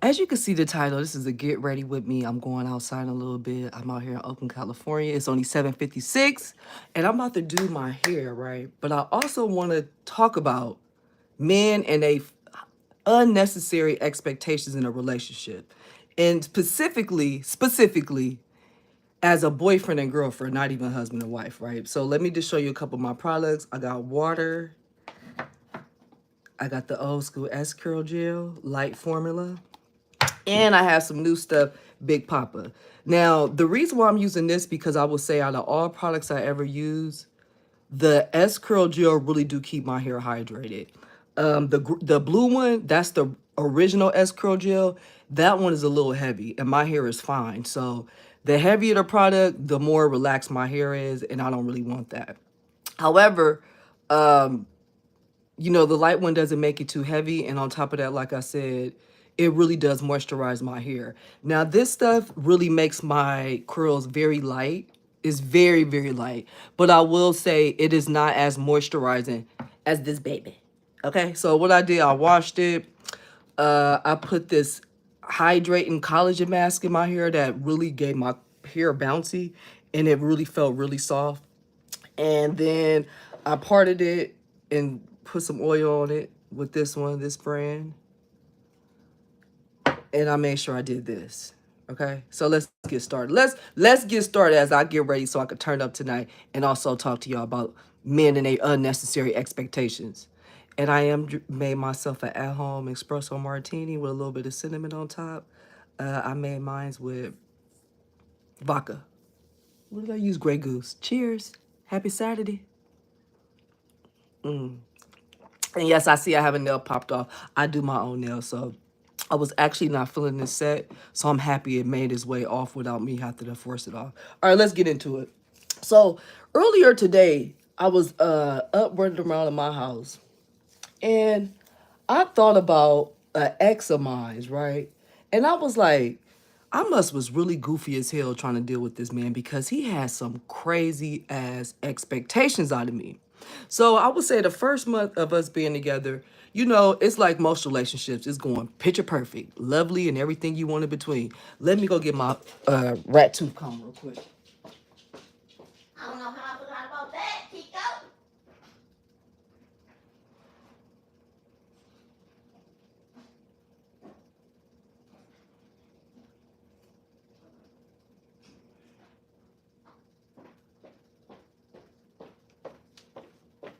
As you can see the title, this is a get ready with me. I'm going outside a little bit. I'm out here in Oakland, California. It's only 7:56 and I'm about to do my hair, right? But I also want to talk about men and they unnecessary expectations in a relationship. And specifically as a boyfriend and girlfriend, not even husband and wife, right? So let me just show you a couple of my products. I got water. I got the old school S Curl Gel, light formula. And I have some new stuff, Big Papa. Now, the reason why I'm using this, because I will say out of all products I ever use, the S Curl Gel really do keep my hair hydrated. The blue one, that's the original S Curl Gel. That one is a little heavy, and my hair is fine. So the heavier the product, the more relaxed my hair is, and I don't really want that. However, you know, the light one doesn't make it too heavy. And on top of that, like I said, it really does moisturize my hair. Now, this stuff really makes my curls very light. It's very, very light. But I will say it is not as moisturizing as this baby. Okay, so what I did, I washed it. I put this hydrating collagen mask in my hair that really gave my hair bouncy. And it really felt really soft. And then I parted it and put some oil on it with this brand. And I made sure I did this. Okay, so let's get started. Let's get started as I get ready so I can turn up tonight and also talk to y'all about men and their unnecessary expectations. And I made myself an at-home espresso martini with a little bit of cinnamon on top. I made mine with vodka. What did I use? Grey Goose. Cheers. Happy Saturday. And yes, I see I have a nail popped off. I do my own nails, so I was actually not feeling this set, so I'm happy it made its way off without me having to force it off. All right, let's get into it. So earlier today, I was up running around in my house, and I thought about an ex of mine, right? And I was like, I must was really goofy as hell trying to deal with this man because he had some crazy ass expectations out of me. So I would say the first month of us being together, you know, it's like most relationships. It's going picture perfect, lovely, and everything you want in between. Let me go get my rat tooth comb real quick. I don't know how I forgot about that, Chico.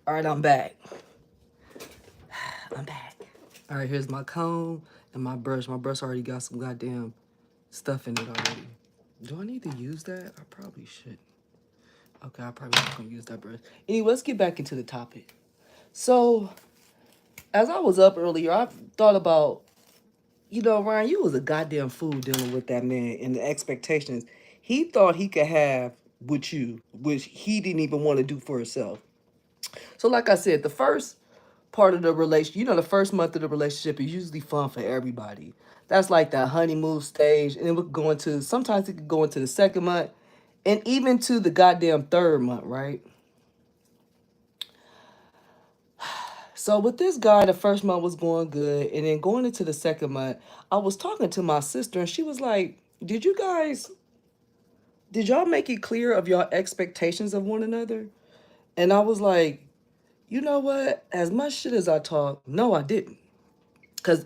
All right, I'm back. I'm back. All right, here's my comb and my brush. My brush already got some goddamn stuff in it already. Do I need to use that? I probably should. Okay, I probably not gonna use that brush. Anyway, let's get back into the topic. So, as I was up earlier, I thought about, you know, Ryan, you was a goddamn fool dealing with that man and the expectations he thought he could have with you, which he didn't even want to do for himself. So, like I said, the first part of the relation, you know, the first month of the relationship is usually fun for everybody. That's like that honeymoon stage, and then we're going to sometimes it could go into the second month, and even to the goddamn third month, right? So with this guy, the first month was going good, and then going into the second month, I was talking to my sister, and she was like, did y'all make it clear of your expectations of one another?" And I was like, you know what? As much shit as I talk, no, I didn't. Because,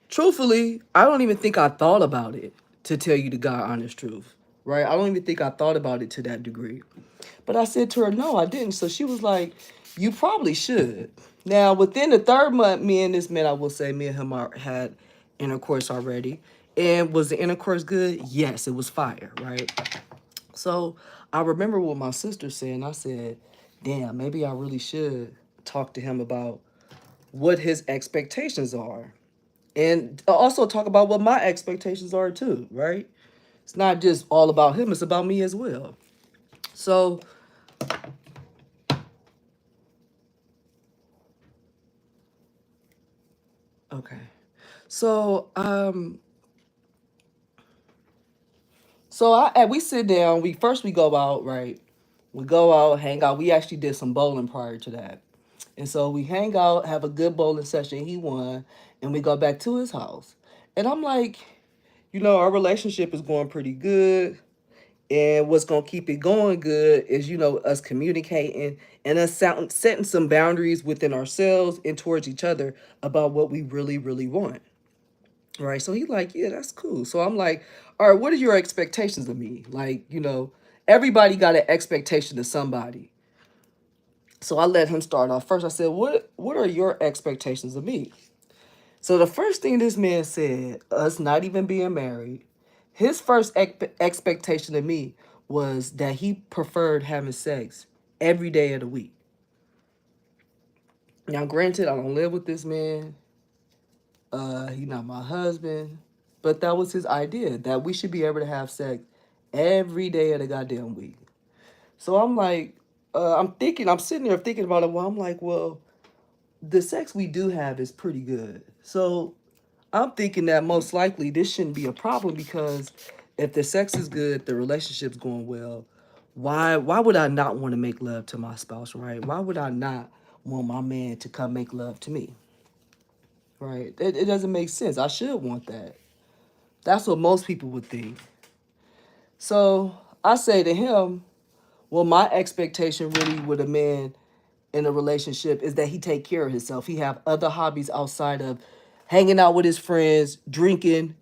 truthfully, I don't even think I thought about it, to tell you the God honest truth, right? I don't even think I thought about it to that degree. But I said to her, no, I didn't. So she was like, you probably should. Now, within the third month, me and this man, I will say, me and him had intercourse already. And was the intercourse good? Yes, it was fire, right? So I remember what my sister said, and I said, damn, maybe I really should talk to him about what his expectations are. And also talk about what my expectations are too, right? It's not just all about him, it's about me as well. So, okay. So, we sit down, we go out, right? We go out, hang out. We actually did some bowling prior to that. And so we hang out, have a good bowling session. He won, and we go back to his house. And I'm like, our relationship is going pretty good. And what's going to keep it going good is, us communicating and us setting some boundaries within ourselves and towards each other about what we really, really want. Right. So he's like, yeah, that's cool. So I'm like, all right, what are your expectations of me? Like, everybody got an expectation of somebody. So I let him start off first. I said, what are your expectations of me? So the first thing this man said, us not even being married, his first expectation of me was that he preferred having sex every day of the week. Now, granted, I don't live with this man. He's not my husband, but that was his idea that we should be able to have sex every day of the goddamn week. So I'm like, I'm sitting there thinking about it. Well, I'm like, well, the sex we do have is pretty good. So I'm thinking that most likely this shouldn't be a problem because if the sex is good, the relationship's going well, why would I not want to make love to my spouse, right? Why would I not want my man to come make love to me? Right? It doesn't make sense. I should want that. That's what most people would think. So I say to him, well, my expectation really with a man in a relationship is that he take care of himself. He have other hobbies outside of hanging out with his friends, drinking.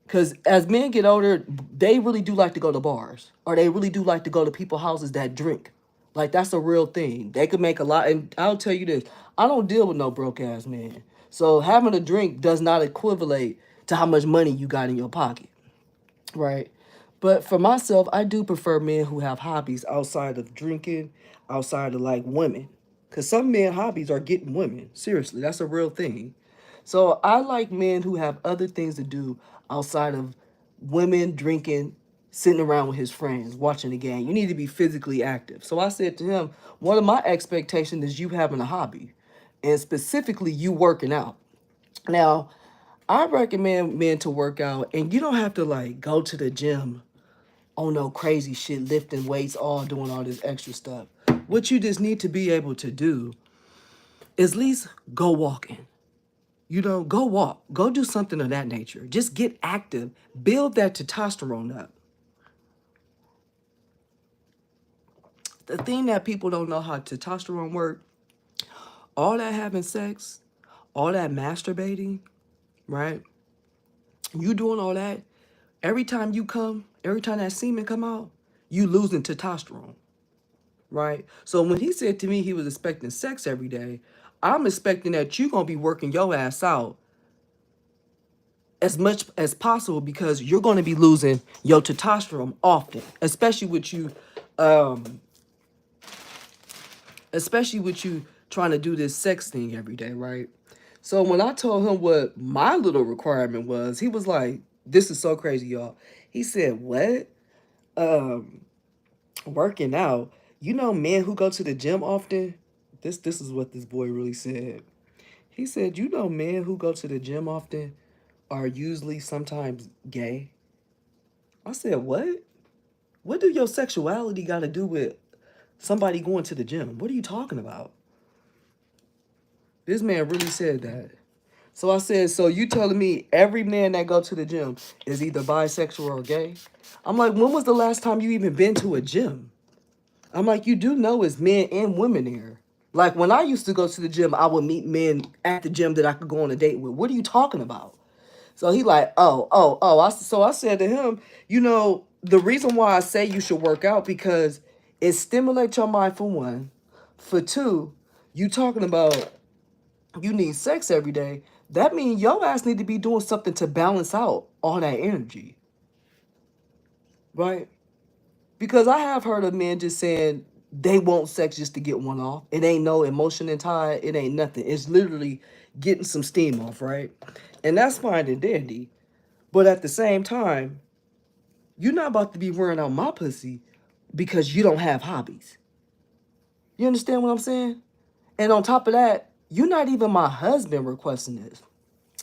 Because as men get older, they really do like to go to bars, or they really do like to go to people's houses that drink. Like that's a real thing. They could make a lot. And I'll tell you this: I don't deal with no broke ass man. So having a drink does not equivalent to how much money you got in your pocket. Right. But for myself, I do prefer men who have hobbies outside of drinking, outside of like women. Because some men hobbies are getting women. Seriously, that's a real thing. So I like men who have other things to do outside of women, drinking, sitting around with his friends, watching the game. You need to be physically active. So I said to him, one of my expectations is you having a hobby, and specifically you working out. Now, I recommend men to work out, and you don't have to like go to the gym on no crazy shit, lifting weights, all doing all this extra stuff. What you just need to be able to do is at least go walking. Go walk, go do something of that nature. Just get active, build that testosterone up. The thing that people don't know how testosterone work, all that having sex, all that masturbating, right? You doing all that, every time you come, every time that semen come out, you losing testosterone, right? So when he said to me he was expecting sex every day, I'm expecting that you gonna be working your ass out as much as possible because you're gonna be losing your testosterone often, um, especially with you trying to do this sex thing every day, right? So when I told him what my little requirement was, he was like, "This is so crazy, y'all." He said, "What? Um, Working out? Men who go to the gym often." This is what this boy really said. He said, "Men who go to the gym often are usually sometimes gay." I said, "What? What do your sexuality got to do with somebody going to the gym? What are you talking about?" This man really said that. So I said, "So you telling me every man that go to the gym is either bisexual or gay?" I'm like, "When was the last time you even been to a gym?" I'm like, "You do know it's men and women there." Like when I used to go to the gym, I would meet men at the gym that I could go on a date with. What are you talking about? So he like, oh. So I said to him, the reason why I say you should work out because it stimulates your mind for one. For two, you talking about you need sex every day. That means your ass need to be doing something to balance out all that energy, right? Because I have heard of men just saying they want sex just to get one off. It ain't no emotion in tie. It ain't nothing. It's literally getting some steam off, right? And that's fine and dandy. But at the same time, you're not about to be wearing out my pussy because you don't have hobbies. You understand what I'm saying? And on top of that, you're not even my husband requesting this.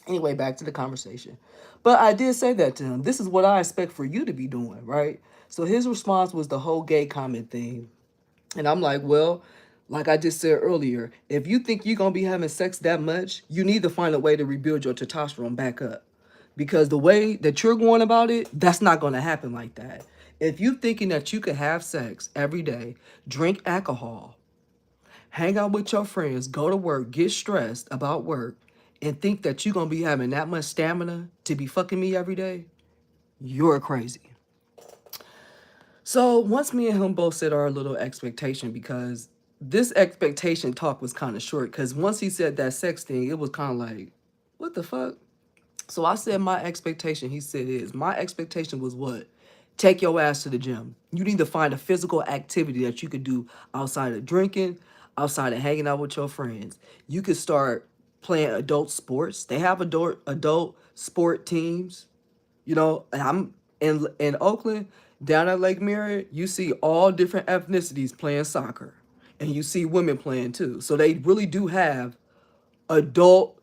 Anyway, back to the conversation. But I did say that to him. This is what I expect for you to be doing, right? So his response was the whole gay comment thing. And I'm like, well, like I just said earlier, if you think you're going to be having sex that much, you need to find a way to rebuild your testosterone back up. Because the way that you're going about it, that's not going to happen like that. If you thinking that you could have sex every day, drink alcohol, hang out with your friends, go to work, get stressed about work, and think that you're going to be having that much stamina to be fucking me every day, you're crazy. So once me and him both set our little expectation, because this expectation talk was kind of short, because once he said that sex thing, it was kind of like, what the fuck? So I said my expectation, he said is. My expectation was what? Take your ass to the gym. You need to find a physical activity that you could do outside of drinking, outside of hanging out with your friends. You could start playing adult sports. They have adult sport teams. You know, I'm in Oakland, down at Lake Merritt, you see all different ethnicities playing soccer. And you see women playing too. So they really do have adult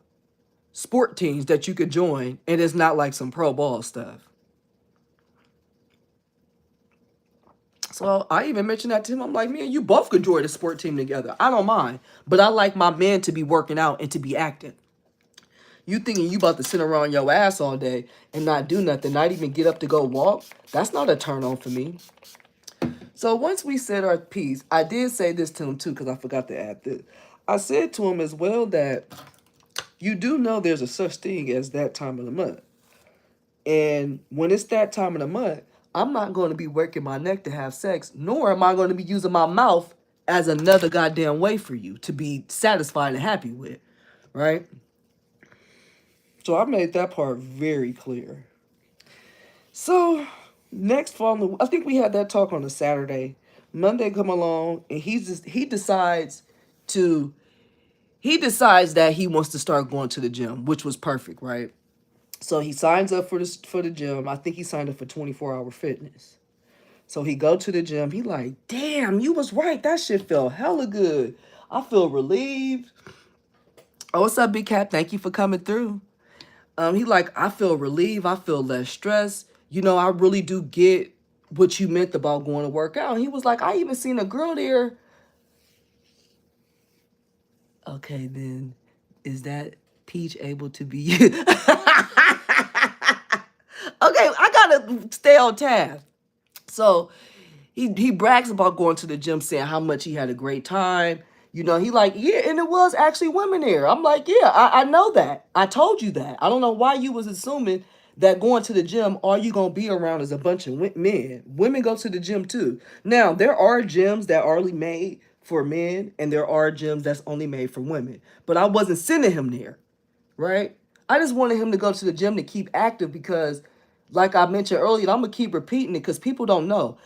sport teams that you could join, and it's not like some pro ball stuff. So I even mentioned that to him. I'm like, man, you both could join a sport team together. I don't mind. But I like my men to be working out and to be active. You thinking you about to sit around your ass all day and not do nothing, not even get up to go walk? That's not a turn on for me. So once we said our piece, I did say this to him too, because I forgot to add this. I said to him as well that you do know there's a such thing as that time of the month. And when it's that time of the month, I'm not going to be working my neck to have sex, nor am I going to be using my mouth as another goddamn way for you to be satisfied and happy with, right? So I made that part very clear. So next following, I think we had that talk on a Saturday. Monday come along, and he to decides that he wants to start going to the gym, which was perfect, right? So he signs up for the gym. I think he signed up for 24-hour fitness. So he go to the gym. He like, damn, you was right. That shit felt hella good. I feel relieved. Oh, what's up, Big Cat? Thank you for coming through. He like, I feel relieved. I feel less stress. You know, I really do get what you meant about going to work out. And he was like, I even seen a girl there. Okay, then is that Peach able to be you? Okay, I gotta stay on task. So he brags about going to the gym, saying how much he had a great time. You know, he like, yeah, and it was actually women there. I'm like, yeah, I know that. I told you that. I don't know why you was assuming that going to the gym, all you gonna be around is a bunch of men. Women go to the gym too. Now, there are gyms that are only made for men, and there are gyms that's only made for women. But I wasn't sending him there, right? I just wanted him to go to the gym to keep active because, like I mentioned earlier, I'm gonna keep repeating it because people don't know.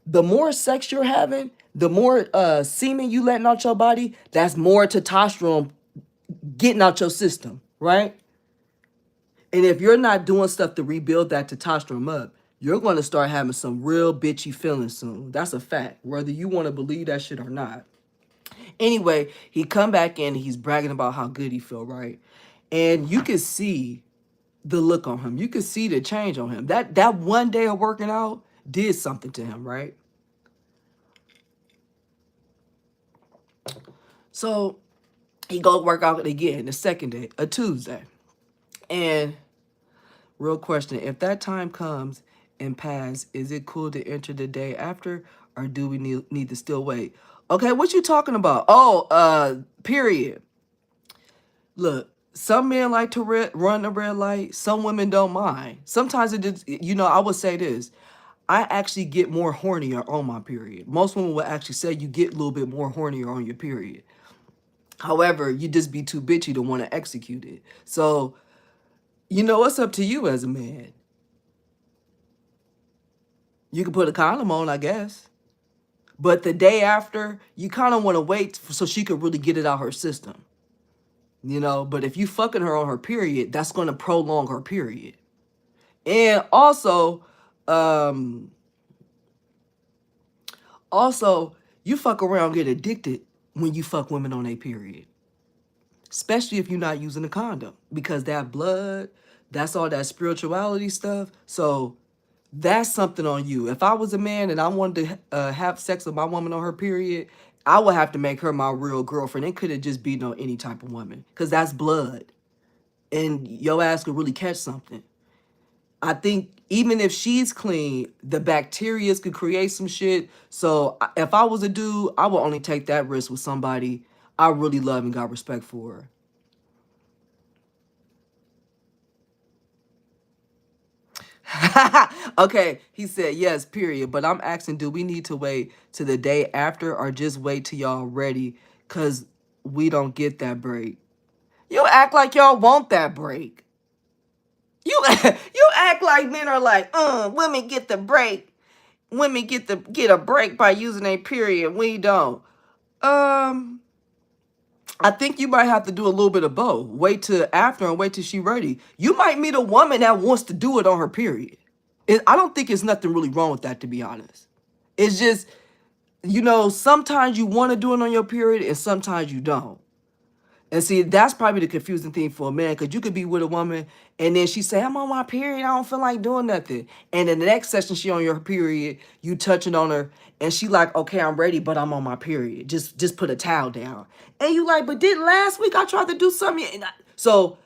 The more sex you're having, the more semen you letting out your body, that's more testosterone getting out your system, right? And if you're not doing stuff to rebuild that testosterone up, you're going to start having some real bitchy feelings soon. That's a fact, whether you want to believe that shit or not. Anyway, he come back in, he's bragging about how good he feel, right? And you can see the look on him. You can see the change on him. That one day of working out did something to him, right? So he go work out again the second day, a Tuesday. And real question, if that time comes and pass, is it cool to enter the day after, or do we need to still wait? Okay, what you talking about? Oh, period. Look, some men like to run the red light. Some women don't mind. Sometimes it is, you know, I would say this. I actually get more hornier on my period. Most women will actually say you get a little bit more hornier on your period. However, you just be too bitchy to want to execute it. So, you know, it's up to you as a man. You can put a condom on, I guess. But the day after, you kind of want to wait so she could really get it out her system. You know, but if you fucking her on her period, that's going to prolong her period. And um, also, you fuck around, get addicted when you fuck women on a period. Especially if you're not using a condom. Because that blood, that's all that spirituality stuff. So that's something on you. If I was a man and I wanted to have sex with my woman on her period, I would have to make her my real girlfriend. It couldn't just be no any type of woman. Because that's blood. And your ass could really catch something. I think even if she's clean, the bacteria could create some shit. So if I was a dude, I would only take that risk with somebody I really love and got respect for. Okay, he said yes, period. But I'm asking, do we need to wait to the day after or just wait till y'all ready? Cause we don't get that break. You act like y'all want that break. You you act like men are like, women get the break. Women get a break by using a period. We don't. Um, I think you might have to do a little bit of both. Wait till after and wait till she ready. You might meet a woman that wants to do it on her period. I don't think it's nothing really wrong with that, to be honest. It's just, sometimes you want to do it on your period and sometimes you don't. And see, that's probably the confusing thing for a man, because you could be with a woman and then she say, I'm on my period, I don't feel like doing nothing. And in the next session, she on your period, you touching on her, and she like, okay, I'm ready, but I'm on my period. Just put a towel down. And you like, but didn't last week I tried to do something? So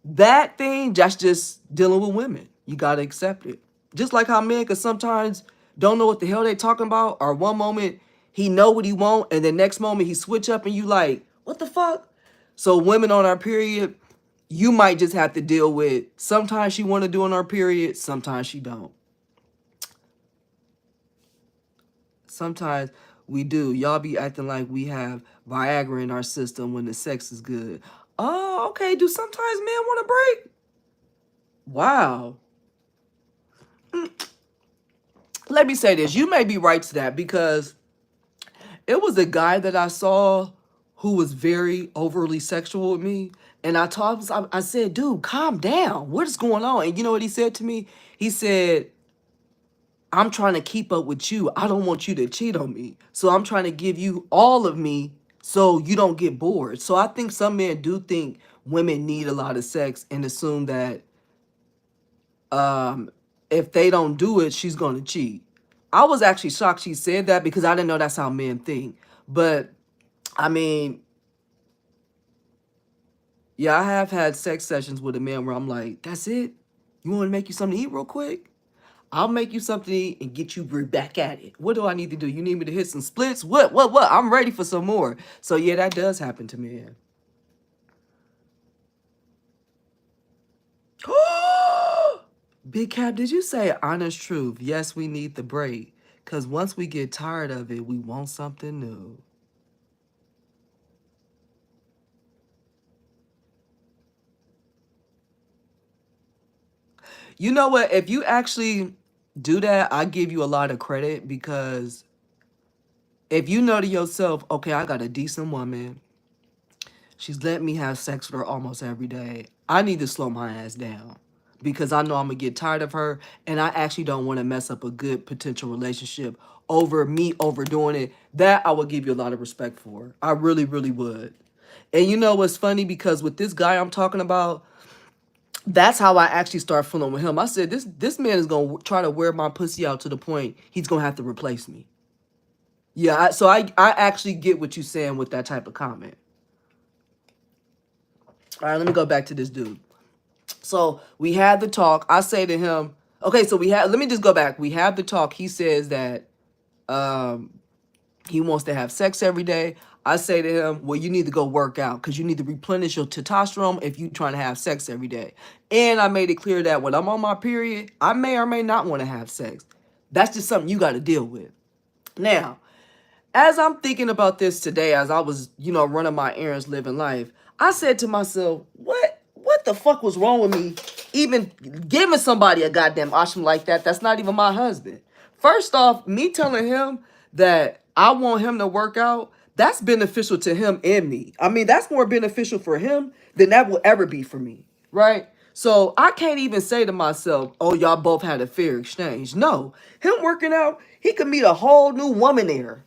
that thing, that's just dealing with women. You gotta accept it. Just like how men could sometimes don't know what the hell they talking about, or one moment he know what he want, and the next moment he switch up and you like, what the fuck? So women on our period, you might just have to deal with sometimes she want to do on our period, sometimes she don't. Sometimes we do. Y'all be acting like we have Viagra in our system when the sex is good. Oh, okay. Do sometimes men want a break? Wow. Let me say this. You may be right to that, because it was a guy that I saw who was very overly sexual with me. And I said, dude, calm down. What is going on? And you know what he said to me? He said, I'm trying to keep up with you. I don't want you to cheat on me. So I'm trying to give you all of me so you don't get bored. So I think some men do think women need a lot of sex and assume that um, if they don't do it, she's going to cheat. I was actually shocked she said that, because I didn't know that's how men think. But I mean, yeah, I have had sex sessions with a man where I'm like, that's it? You want to make you something to eat real quick? I'll make you something to eat and get you right back at it. What do I need to do? You need me to hit some splits? What? I'm ready for some more. So yeah, that does happen to me. Big Cap, did you say honest truth? Yes, we need the break. Because once we get tired of it, we want something new. You know what? If you actually do that, I give you a lot of credit, because if you know to yourself, okay, I got a decent woman. She's letting me have sex with her almost every day. I need to slow my ass down, because I know I'm going to get tired of her, and I actually don't want to mess up a good potential relationship over me overdoing it. That I would give you a lot of respect for. I really, really would. And you know what's funny? Because with this guy I'm talking about, that's how I actually start fooling with him. I said, this man is going to try to wear my pussy out to the point he's going to have to replace me. Yeah, I actually get what you're saying with that type of comment. All right, let me go back to this dude. So we had the talk. I say to him, okay, so let me just go back. We have the talk. He says that um, he wants to have sex every day. I say to him, well, you need to go work out, because you need to replenish your testosterone if you're trying to have sex every day. And I made it clear that when I'm on my period, I may or may not want to have sex. That's just something you got to deal with. Now, as I'm thinking about this today, as I was, running my errands, living life, I said to myself, what the fuck was wrong with me even giving somebody a goddamn option like that? That's not even my husband. First off, me telling him that I want him to work out, that's beneficial to him and me. I mean, that's more beneficial for him than that will ever be for me, right? So I can't even say to myself, oh, y'all both had a fair exchange. No, him working out, he could meet a whole new woman there,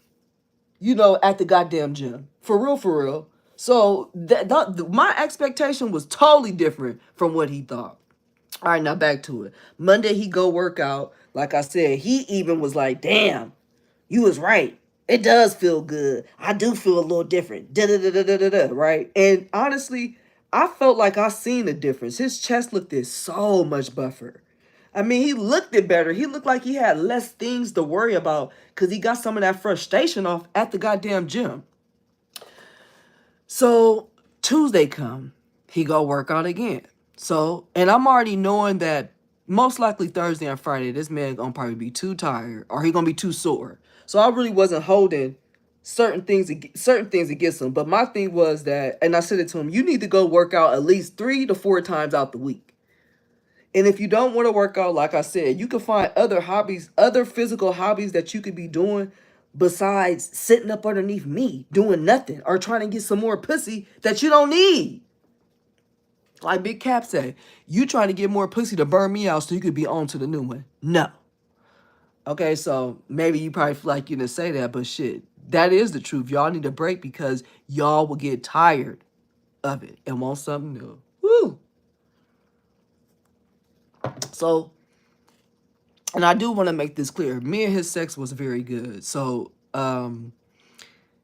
at the goddamn gym. For real, for real. So my expectation was totally different from what he thought. All right, now back to it. Monday, he go work out. Like I said, he even was like, damn, you was right. It does feel good. I do feel a little different. Da da da da da da da. Right? And honestly, I felt like I seen the difference. His chest looked so much buffer. I mean, he looked it better. He looked like he had less things to worry about because he got some of that frustration off at the goddamn gym. So Tuesday come, he go work out again. So, and I'm already knowing that most likely Thursday and Friday, this man gonna probably be too tired or he gonna be too sore. So I really wasn't holding certain things against him. But my thing was that, and I said it to him, you need to go work out at least 3 to 4 times out the week. And if you don't want to work out, like I said, you can find other hobbies, other physical hobbies that you could be doing besides sitting up underneath me doing nothing or trying to get some more pussy that you don't need. Like Big Cap said, you trying to get more pussy to burn me out so you could be on to the new one. No. Okay, so maybe you probably feel like you didn't say that, but shit, that is the truth. Y'all need a break because y'all will get tired of it and want something new. Woo! So, and I do want to make this clear. Me and his sex was very good. So,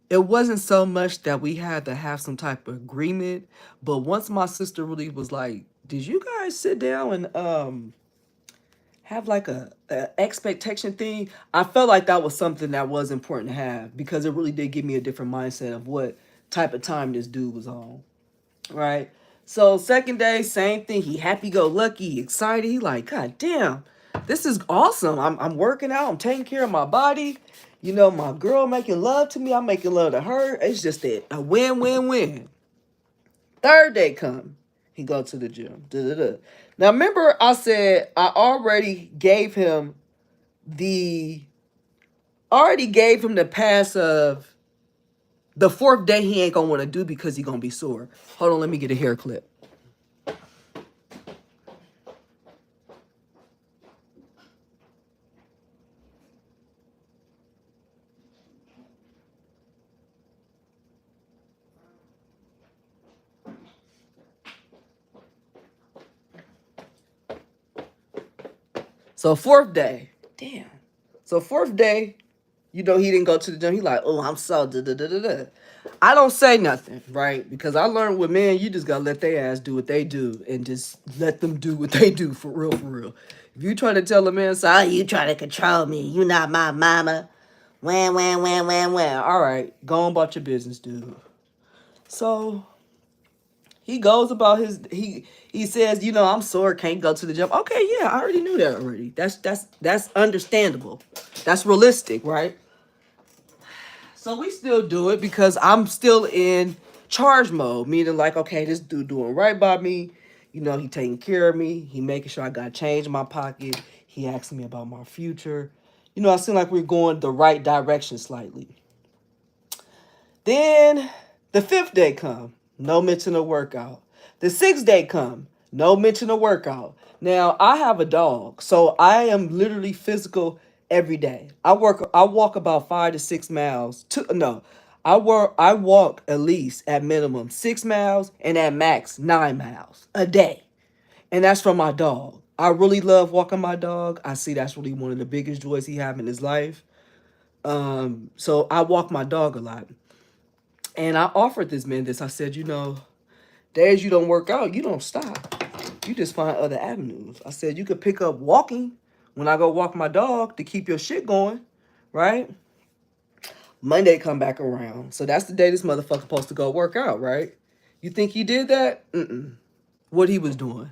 it wasn't so much that we had to have some type of agreement, but once my sister really was like, "Did you guys sit down and have like a expectation thing?" I felt like that was something that was important to have because it really did give me a different mindset of what type of time this dude was on. Right? So second day, same thing. He happy go lucky, excited. He like, God damn, this is awesome. I'm working out. I'm taking care of my body. You know, my girl making love to me. I'm making love to her. It's just a win-win-win. Third day come. He go to the gym. Da-da-da. Now remember I said I the already gave him the pass of the fourth day he ain't gonna want to do because he gonna be sore. Hold on, let me get a hair clip. So fourth day, damn. So fourth day, you know he didn't go to the gym. He like, oh, I'm so da da da da da. I don't say nothing, right? Because I learned with men, you just gotta let their ass do what they do and just let them do what they do for real, for real. If you trying to tell a man, so you trying to control me, you not my mama. Wham. All right, go on about your business, dude. So he goes about he says, you know, I'm sore, can't go to the gym. Okay, yeah, I already knew that already. That's understandable. That's realistic, right? So we still do it because I'm still in charge mode, meaning like, okay, this dude doing right by me. You know, he taking care of me. He making sure I got change in my pocket. He asking me about my future. You know, I seem like we're going the right direction slightly. Then the fifth day come, no mention of workout. The sixth day come, no mention of workout. Now I have a dog, so I am literally physical every day. I walk about 5 to 6 miles. I walk at least at minimum 6 miles and at max 9 miles a day. And that's from my dog. I really love walking my dog. I see that's really one of the biggest joys he have in his life. So I walk my dog a lot. And I offered this man this. I said, you know, days you don't work out, you don't stop. You just find other avenues. I said, you could pick up walking when I go walk my dog to keep your shit going, right? Monday come back around. So that's the day this motherfucker supposed to go work out, right? You think he did that? Mm-mm. What he was doing?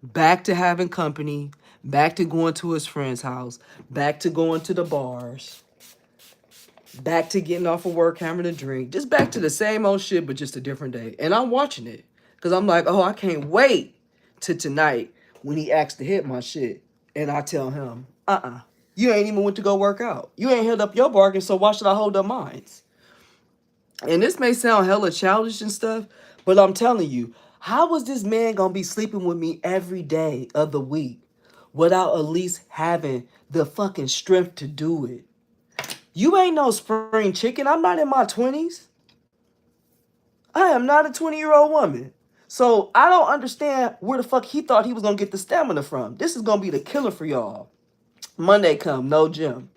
Back to having company, back to going to his friend's house, back to going to the bars, back to getting off of work, having a drink, just back to the same old shit, but just a different day. And I'm watching it because I'm like, oh, I can't wait to tonight when he asks to hit my shit. And I tell him, you ain't even went to go work out. You ain't held up your bargain, so why should I hold up mine? And this may sound hella childish and stuff, but I'm telling you, how was this man gonna be sleeping with me every day of the week without at least having the fucking strength to do it? You ain't no spring chicken. I'm not in my 20s. I am not a 20-year-old woman. So I don't understand where the fuck he thought he was going to get the stamina from. This is going to be the killer for y'all. Monday come, no gym.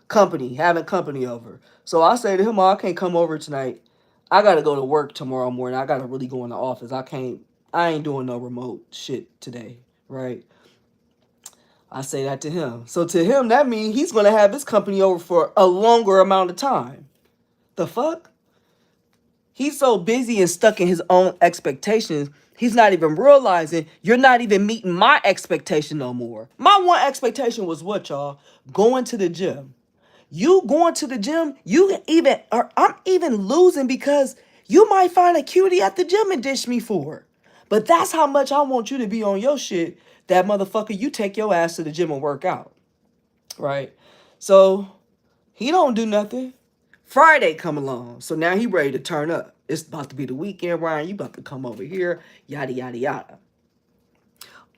Company, having company over. So I say to him, oh, I can't come over tonight. I got to go to work tomorrow morning. I got to really go in the office. I ain't doing no remote shit today, right? I say that to him. So to him, that means he's gonna have his company over for a longer amount of time. The fuck? He's so busy and stuck in his own expectations, he's not even realizing you're not even meeting my expectation no more. My one expectation was what, y'all? Going to the gym. You going to the gym, I'm even losing because you might find a cutie at the gym and dish me for it. But that's how much I want you to be on your shit. That motherfucker, you take your ass to the gym and work out. Right? So he don't do nothing. Friday come along. So now he ready to turn up. It's about to be the weekend, Ryan. You about to come over here. Yada, yada, yada.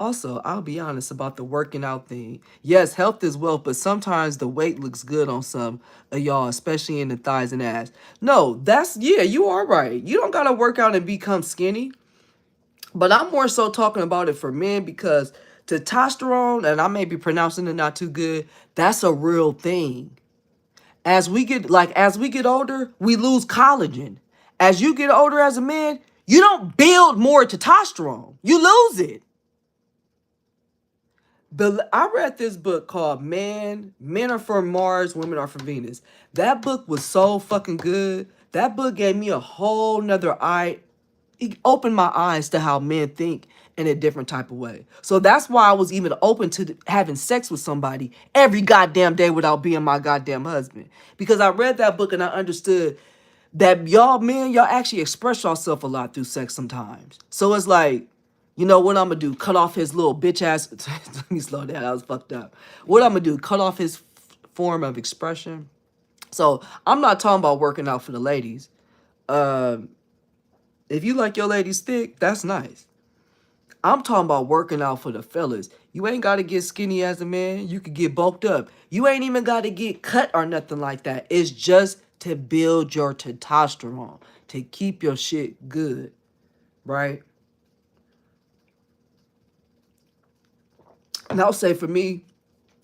Also, I'll be honest about the working out thing. Yes, health is wealth, but sometimes the weight looks good on some of y'all, especially in the thighs and ass. No, yeah, you are right. You don't got to work out and become skinny. But I'm more so talking about it for men because testosterone, and I may be pronouncing it not too good, that's a real thing. As we get older, we lose collagen. As you get older as a man, you don't build more testosterone. You lose it. I read this book called Men Are From Mars, Women Are From Venus. That book was so fucking good. That book gave me a whole nother it opened my eyes to how men think in a different type of way. So that's why I was even open to having sex with somebody every goddamn day without being my goddamn husband. Because I read that book and I understood that y'all men, y'all actually express yourself a lot through sex sometimes. So it's like, you know what I'm gonna do? Cut off his little bitch ass. Let me slow down. I was fucked up. What I'm gonna do? Cut off his form of expression. So I'm not talking about working out for the ladies. Um, if you like your ladies thick, that's nice. I'm talking about working out for the fellas. You ain't got to get skinny as a man. You could get bulked up. You ain't even got to get cut or nothing like that. It's just to build your testosterone, to keep your shit good, right? And I'll say for me,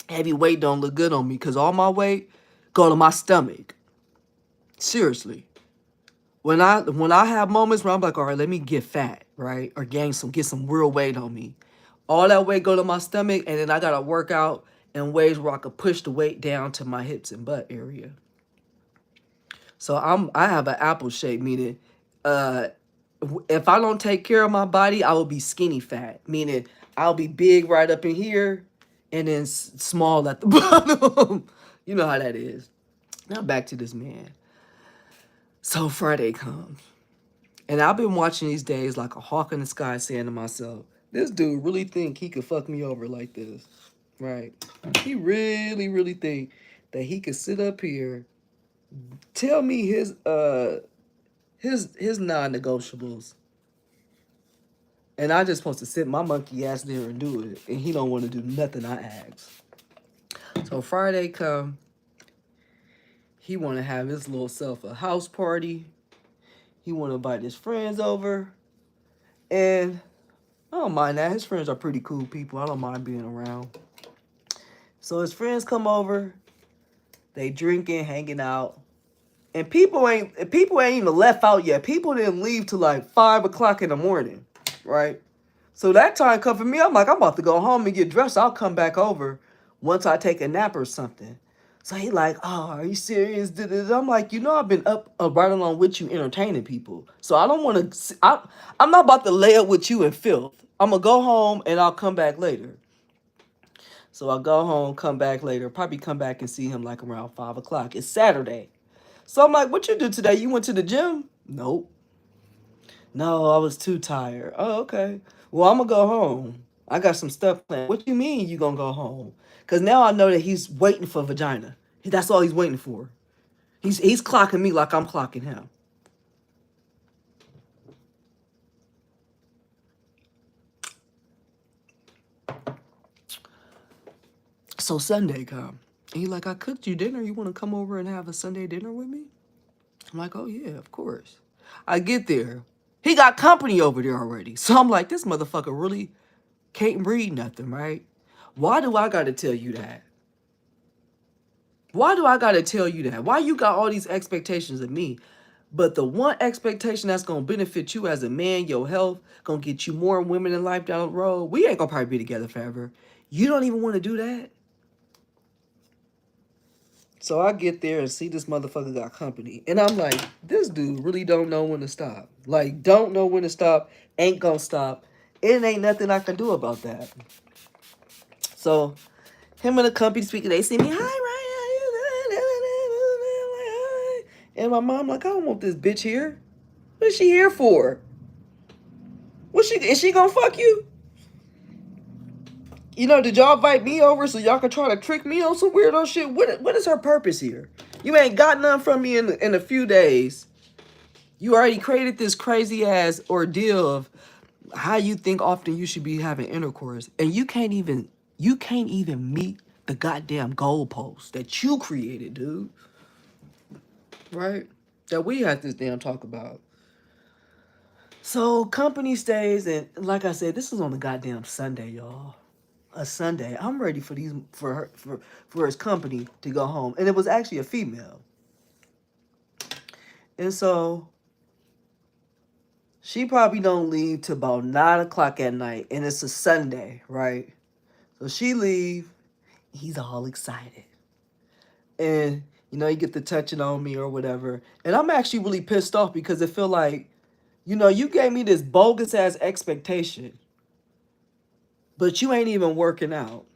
heavy weight don't look good on me because all my weight go to my stomach. Seriously. When I have moments where I'm like, all right, let me get fat, right? Or get some real weight on me. All that weight go to my stomach, and then I gotta work out in ways where I could push the weight down to my hips and butt area. So I have an apple shape, meaning uh if I don't take care of my body, I will be skinny fat, meaning I'll be big right up in here and then small at the bottom. You know how that is. Now back to this man. So Friday comes. And I've been watching these days like a hawk in the sky saying to myself, this dude really think he could fuck me over like this, right? He really, really think that he could sit up here, tell me his non-negotiables, and I just supposed to sit my monkey ass there and do it, and he don't want to do nothing I ask. So Friday come, he want to have his little self a house party. He want to invite his friends over, and I don't mind that. His friends are pretty cool people. I don't mind being around. So his friends come over, they drinking, hanging out, and people ain't even left out yet. People didn't leave till like 5 o'clock in the morning, right? So that time come for me. I'm like, I'm about to go home and get dressed. I'll come back over once I take a nap or something. So he like, oh, are you serious? I'm like, I've been up right along with you entertaining people. So I don't want to, I'm not about to lay up with you in filth. I'm going to go home and I'll come back later. So I'll go home, come back later, probably come back and see him like around 5 o'clock. It's Saturday. So I'm like, what you do today? You went to the gym? Nope. No, I was too tired. Oh, okay. Well, I'm going to go home. I got some stuff planned. What you mean you going to go home? Because now I know that he's waiting for vagina. That's all he's waiting for. He's clocking me like I'm clocking him. So Sunday come. And he like, I cooked you dinner. You want to come over and have a Sunday dinner with me? I'm like, oh, yeah, of course. I get there. He got company over there already. So I'm like, this motherfucker really can't read nothing, right? Why do I got to tell you that? Why do I got to tell you that? Why you got all these expectations of me? But the one expectation that's going to benefit you as a man, your health, going to get you more women in life down the road, we ain't going to probably be together forever. You don't even want to do that? So I get there and see this motherfucker got company. And I'm like, this dude really don't know when to stop. Like, don't know when to stop, ain't gonna stop. It ain't nothing I can do about that. So him and the company speaker, they see me, hi, Ryan. And my mom like, I don't want this bitch here. What is she here for? Is she gonna fuck you? You know, did y'all invite me over so y'all can try to trick me on some weirdo shit? What is her purpose here? You ain't got none from me in a few days. You already created this crazy ass ordeal of how you think often you should be having intercourse, and you can't even meet the goddamn goalpost that you created, dude. Right? That we had this damn talk about. So company stays, and like I said, this is on the goddamn Sunday, y'all. A Sunday. I'm ready for for his company to go home, and it was actually a female. And so she probably don't leave till about 9 o'clock at night, and it's a Sunday, right? So she leave. He's all excited, and you know, you get the touching on me or whatever, and I'm actually really pissed off because it feel like, you know, you gave me this bogus ass expectation, but you ain't even working out.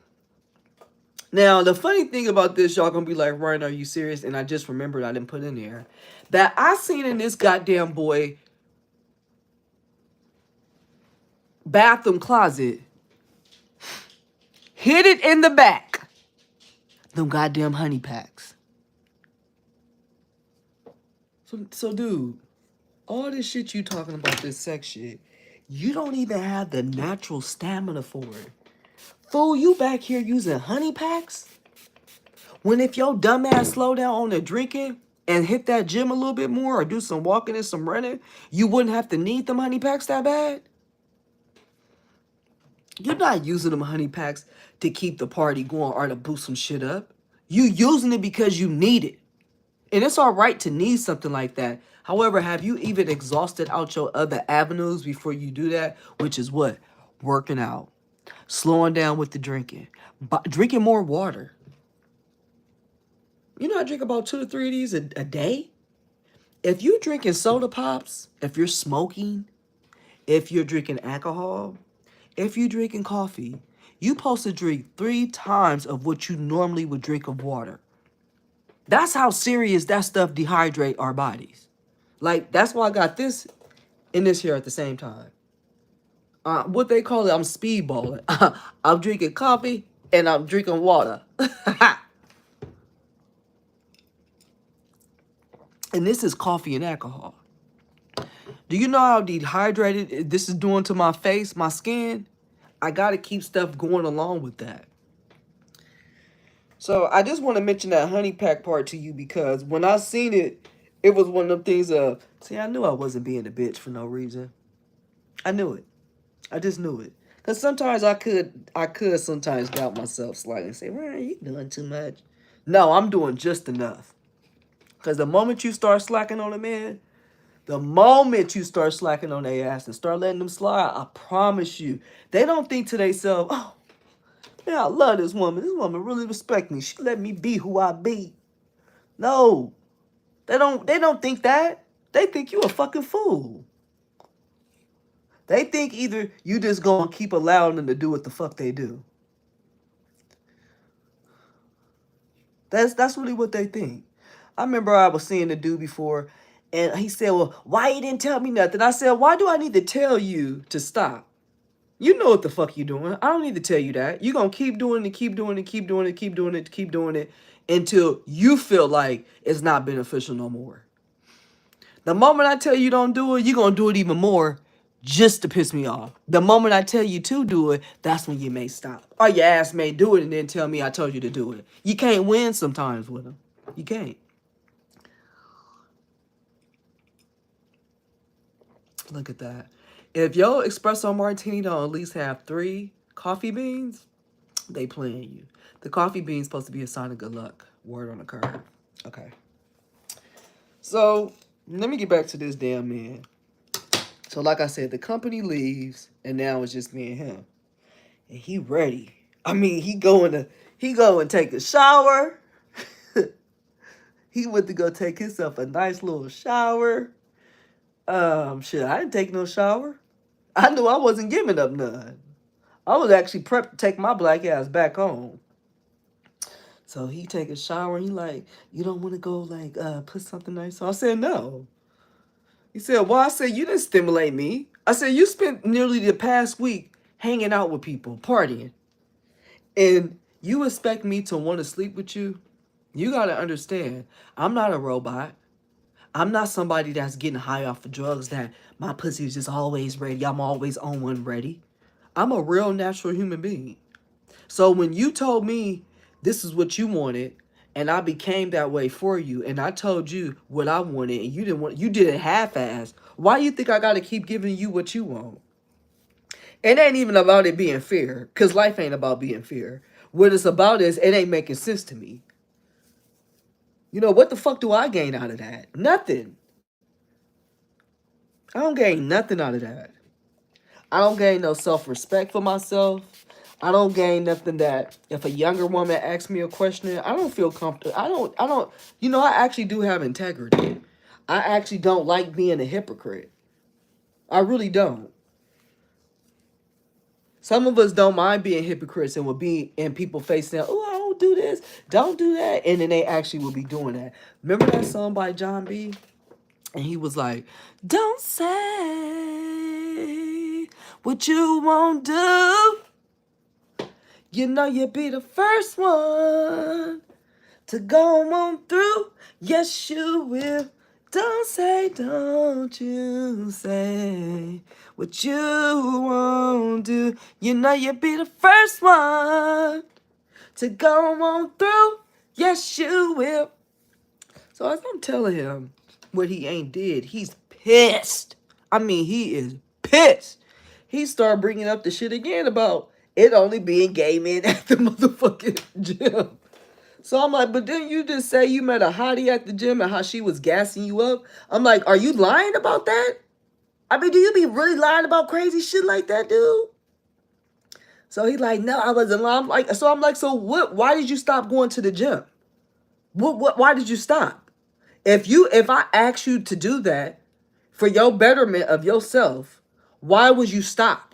Now, the funny thing about this, y'all gonna be like, Ryan, are you serious? And I just remembered I didn't put in there that I seen in this goddamn boy bathroom closet, hid it in the back, them goddamn honey packs. So dude, all this shit you talking about, this sex shit, you don't even have the natural stamina for it. Fool, you back here using honey packs? When if your dumb ass slow down on the drinking and hit that gym a little bit more or do some walking and some running, you wouldn't have to need them honey packs that bad? You're not using them honey packs to keep the party going or to boost some shit up. You using it because you need it. And it's all right to need something like that. However, have you even exhausted out your other avenues before you do that? Which is what? Working out. Slowing down with the drinking. Drinking more water. You know, I drink about 2 to 3 of these a day. If you're drinking soda pops, if you're smoking, if you're drinking alcohol, if you're drinking coffee, you supposed to drink 3 times of what you normally would drink of water. That's how serious that stuff dehydrate our bodies. Like, that's why I got this and this here at the same time. What they call it, I'm speedballing. I'm drinking coffee and I'm drinking water. And this is coffee and alcohol. Do you know how dehydrated this is doing to my face, my skin? I gotta keep stuff going along with that. So I just want to mention that honey pack part to you because when I seen it, it was one of them things of, see, I knew I wasn't being a bitch for no reason. I knew it. I just knew it. Because sometimes I could sometimes doubt myself slightly and say, well, you doing too much. No, I'm doing just enough. Because the moment you start slacking on a man, the moment you start slacking on their ass and start letting them slide, I promise you, they don't think to themselves, oh, man, I love this woman. This woman really respect me. She let me be who I be. No, they don't think that. They think you a fucking fool. They think either you just gonna keep allowing them to do what the fuck they do. That's really what they think. I remember I was seeing the dude before, and he said, well, why you didn't tell me nothing? I said, why do I need to tell you to stop? You know what the fuck you doing. I don't need to tell you that. You're gonna keep doing it, keep doing it, keep doing it, keep doing it, keep doing it until you feel like it's not beneficial no more. The moment I tell you don't do it, you're gonna do it even more just to piss me off. The moment I tell you to do it, that's when you may stop. Or your ass may do it and then tell me I told you to do it. You can't win sometimes with them. You can't. Look at that. If your espresso martini don't at least have 3 coffee beans, they playing you. The coffee bean's supposed to be a sign of good luck. Word on the curve. Okay. So, let me get back to this damn man. So, like I said, the company leaves, and now it's just me and him. And he ready. I mean, he go and take a shower. He went to go take himself a nice little shower. Shit, I didn't take no shower. I knew I wasn't giving up none. I was actually prepped to take my black ass back home. So he take a shower. He like, you don't want to go like put something nice on? I said no. He said, well, I said you didn't stimulate me. I said you spent nearly the past week hanging out with people, partying, and you expect me to want to sleep with you? You gotta understand, I'm not a robot. I'm not somebody that's getting high off of drugs that my pussy is just always ready. I'm always on one ready. I'm a real natural human being. So when you told me this is what you wanted, and I became that way for you, and I told you what I wanted, and you didn't want, you did it half-ass. Why you think I gotta keep giving you what you want? It ain't even about it being fair, cause life ain't about being fair. What it's about is it ain't making sense to me. You know what the fuck do I gain out of that? Nothing. I don't gain nothing out of that. I don't gain no self-respect for myself. I don't gain nothing that if a younger woman asks me a question, I don't feel comfortable. You know, I actually do have integrity. I actually don't like being a hypocrite. I really don't. Some of us don't mind being hypocrites and will be in people face saying, oh, I don't do this, don't do that. And then they actually will be doing that. Remember that song by John B? And he was like, don't say what you won't do. You know you'll be the first one to go on through. Yes, you will. Don't you say what you won't do. You know you'll be the first one to go on through. Yes, you will. So as I'm telling him what he ain't did, he's pissed. I mean, he is pissed. He started bringing up the shit again about it only being gay men at the motherfucking gym. So I'm like, but didn't you just say you met a hottie at the gym and how she was gassing you up? I'm like, are you lying about that? I mean, do you be really lying about crazy shit like that, dude? So he's like, no, I wasn't lying. I'm like, so what? Why did you stop going to the gym? Why did you stop? If I asked you to do that for your betterment of yourself, why would you stop?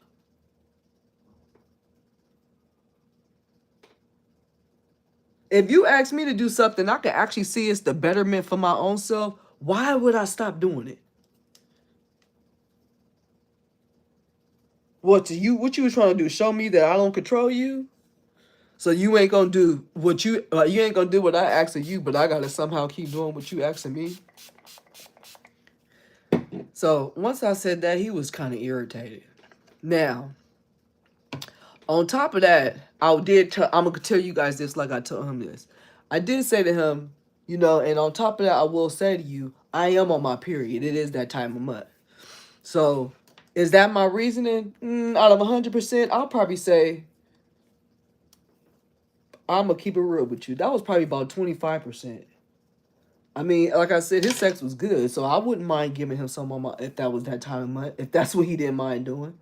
If you ask me to do something I can actually see it's the betterment for my own self, why would I stop doing it? What you was trying to do? Show me that I don't control you? So you ain't gonna do what you ain't gonna do what I ask of you, but I gotta somehow keep doing what you asking me. So once I said that, he was kind of irritated. Now, on top of that, I'm gonna tell you guys this like I told him this. I did say to him, you know, and on top of that, I will say to you, I am on my period. It is that time of month. So, is that my reasoning? Out of 100%, I'll probably say, I'm gonna keep it real with you. That was probably about 25%. I mean, like I said, his sex was good, so I wouldn't mind giving him some on my if that was that time of month, if that's what he didn't mind doing.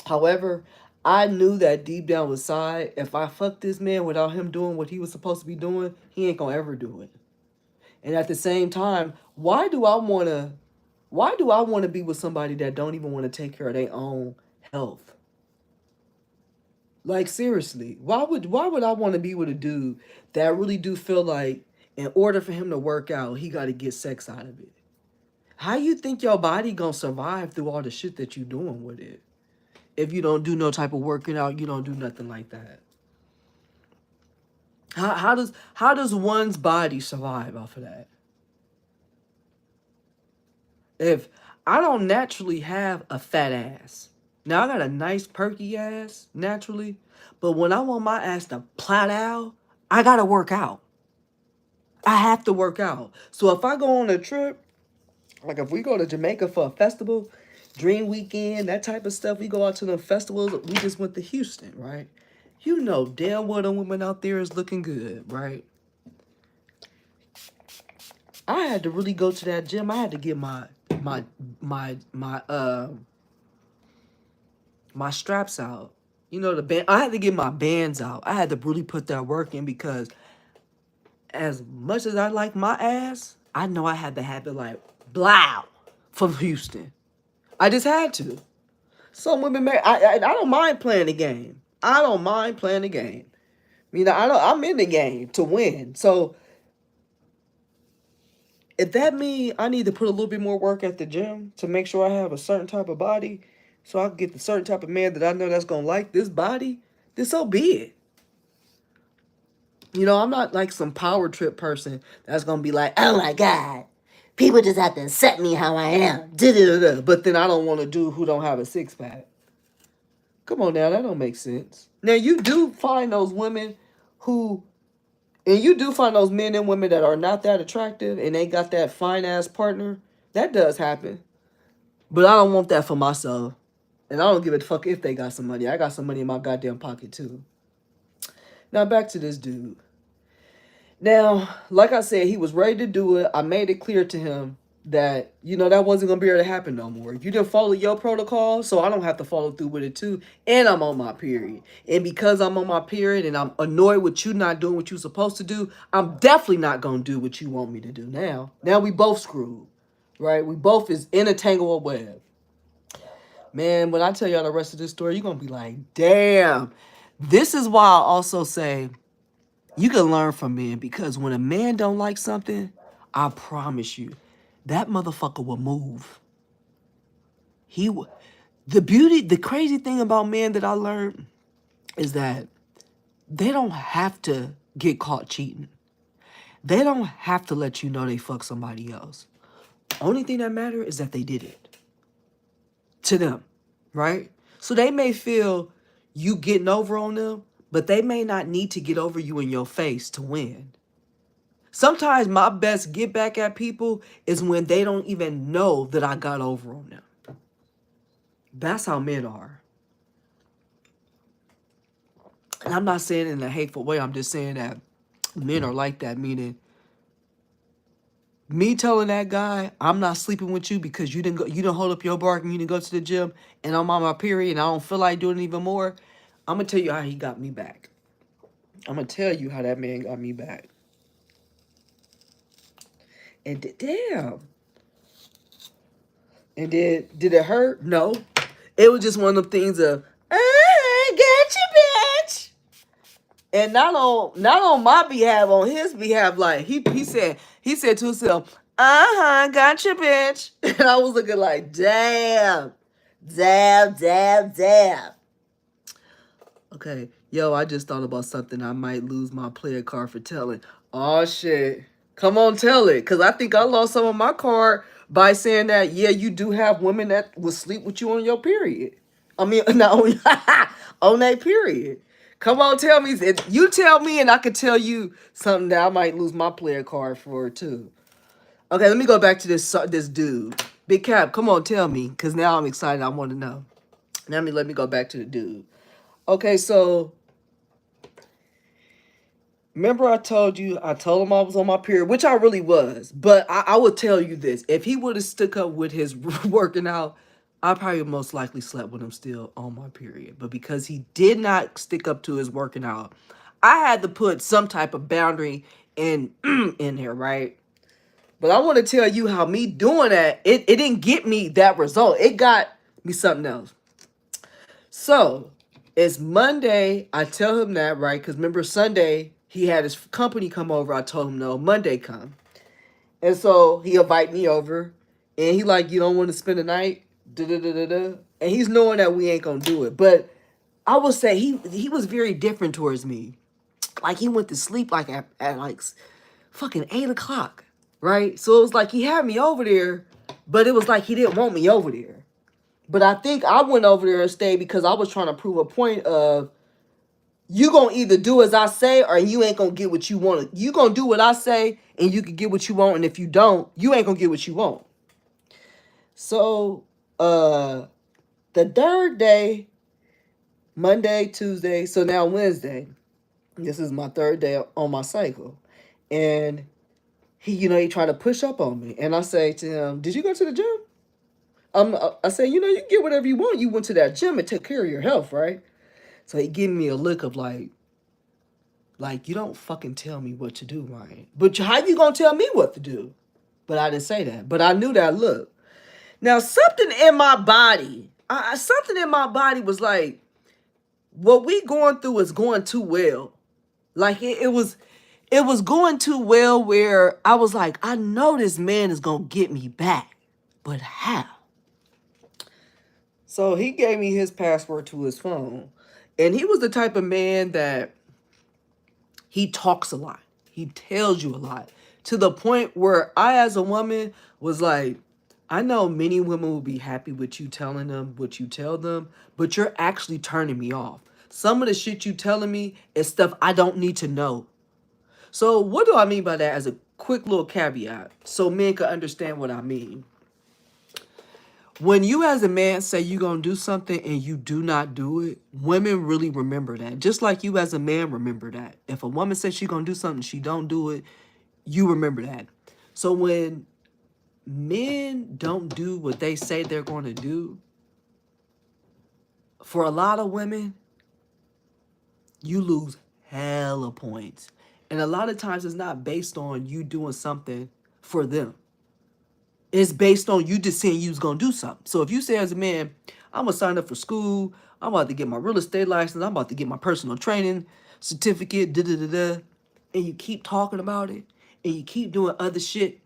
However, I knew that deep down inside, if I fuck this man without him doing what he was supposed to be doing, he ain't gonna ever do it. And at the same time, why do I wanna be with somebody that don't even want to take care of their own health? Like seriously, why would I want to be with a dude that really do feel like in order for him to work out, he got to get sex out of it? How you think your body gonna survive through all the shit that you doing with it? If you don't do no type of working out, you don't do nothing like that. How does one's body survive off of that? If I don't naturally have a fat ass, now I got a nice perky ass naturally, but when I want my ass to plow out, I gotta work out. I have to work out. So if I go on a trip, like if we go to Jamaica for a festival, Dream Weekend, that type of stuff, we go out to the festivals. We just went to Houston, right? You know damn well the women out there is looking good, right? I had to really go to that gym. I had to get my my straps out. You know, the band. I had to get my bands out. I had to really put that work in because as much as I like my ass, I know I had to have it like blow from Houston. I just had to. Some women may. I don't mind playing the game. I don't mind playing the game. You know, I'm in the game to win. So if that means I need to put a little bit more work at the gym to make sure I have a certain type of body, so I can get the certain type of man that I know that's gonna like this body, then so be it. You know, I'm not like some power trip person that's gonna be like, oh my god, people just have to accept me how I am. Da-da-da-da. But then I don't want a dude who don't have a six pack. Come on now, that don't make sense. Now you do find those women who, and you do find those men and women that are not that attractive and they got that fine ass partner. That does happen. But I don't want that for myself. And I don't give a fuck if they got some money. I got some money in my goddamn pocket too. Now back to this dude. Now, like I said, he was ready to do it. I made it clear to him that, you know, that wasn't going to be able to happen no more. You didn't follow your protocol, so I don't have to follow through with it too. And I'm on my period. And because I'm on my period and I'm annoyed with you not doing what you're supposed to do, I'm definitely not going to do what you want me to do now. Now we both screwed, right? We both is in a tangled web. Man, when I tell y'all the rest of this story, you're going to be like, damn. This is why I also say you can learn from men, because when a man don't like something, I promise you, that motherfucker will move. The crazy thing about men that I learned is that they don't have to get caught cheating. They don't have to let you know they fuck somebody else. Only thing that matters is that they did it to them, right? So they may feel you getting over on them, but they may not need to get over you in your face to win. Sometimes my best get back at people is when they don't even know that I got over on them. That's how men are. And I'm not saying it in a hateful way. I'm just saying that men are like that. Meaning, me telling that guy, I'm not sleeping with you because you didn't hold up your bark and you didn't go to the gym and I'm on my period and I don't feel like doing it even more. I'm going to tell you how he got me back. I'm going to tell you how that man got me back. And damn. And did it hurt? No. It was just one of them things of, I got you, bitch. And not on my behalf, on his behalf, like he said to himself, got you, bitch. And I was looking like, damn. Okay, yo, I just thought about something I might lose my player card for telling. Oh shit. Come on, tell it. Cause I think I lost some of my card by saying that, yeah, you do have women that will sleep with you on your period. I mean, not on, on that period. Come on, tell me. You tell me and I could tell you something that I might lose my player card for too. Okay, let me go back to this dude. Big Cap, come on, tell me. Cause now I'm excited. I want to know. Let me go back to the dude. Okay, so remember I told him I was on my period, which I really was. But I would tell you this. If he would have stuck up with his working out, I probably most likely slept with him still on my period. But because he did not stick up to his working out, I had to put some type of boundary in here, right? But I want to tell you how me doing that, it didn't get me that result. It got me something else. So it's Monday. I tell him that, right? Because remember Sunday, he had his company come over. I told him no, Monday come. And so he invite me over. And he like, you don't want to spend the night? Da-da-da-da-da. And he's knowing that we ain't going to do it. But I would say he was very different towards me. Like he went to sleep like at like fucking 8 o'clock, right? So it was like he had me over there, but it was like he didn't want me over there. But I think I went over there and stayed because I was trying to prove a point of you gonna either do as I say or you ain't gonna get what you want. You gonna do what I say and you can get what you want, and if you don't, you ain't gonna get what you want. So the third day, Monday, Tuesday, so now Wednesday. This is my third day on my cycle. And he tried to push up on me. And I say to him, did you go to the gym? I say, you can get whatever you want. You went to that gym and took care of your health, right? So he gave me a look of like, you don't fucking tell me what to do, Ryan. But how you gonna tell me what to do? But I didn't say that. But I knew that look. Now something in my body, something in my body was like, what we going through is going too well. Like it was going too well where I was like, I know this man is gonna get me back. But how? So he gave me his password to his phone. And he was the type of man that he talks a lot. He tells you a lot. To the point where I, as a woman, was like, I know many women will be happy with you telling them what you tell them, but you're actually turning me off. Some of the shit you telling me is stuff I don't need to know. So what do I mean by that as a quick little caveat so men can understand what I mean? When you as a man say you're going to do something and you do not do it, women really remember that. Just like you as a man remember that. If a woman says she's going to do something, she don't do it, you remember that. So when men don't do what they say they're going to do, for a lot of women, you lose hella points. And a lot of times it's not based on you doing something for them. It's based on you just saying you was going to do something. So if you say as a man, I'm going to sign up for school, I'm about to get my real estate license, I'm about to get my personal training certificate, da-da-da-da, and you keep talking about it, and you keep doing other shit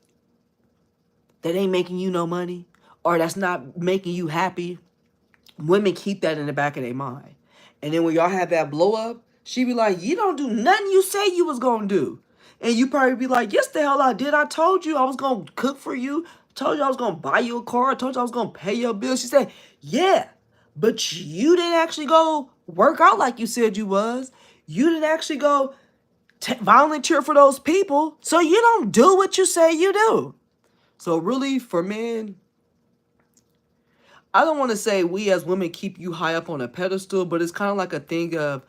that ain't making you no money, or that's not making you happy, women keep that in the back of their mind. And then when y'all have that blow up, she be like, you don't do nothing you say you was gonna do. And you probably be like, yes, the hell I did. I told you I was gonna cook for you. Told you I was gonna buy you a car. I told you I was gonna pay your bills. She said, yeah, but you didn't actually go work out like you said you was. You didn't actually go volunteer for those people. So you don't do what you say you do. So really, for men, I don't want to say we as women keep you high up on a pedestal, but it's kind of like a thing of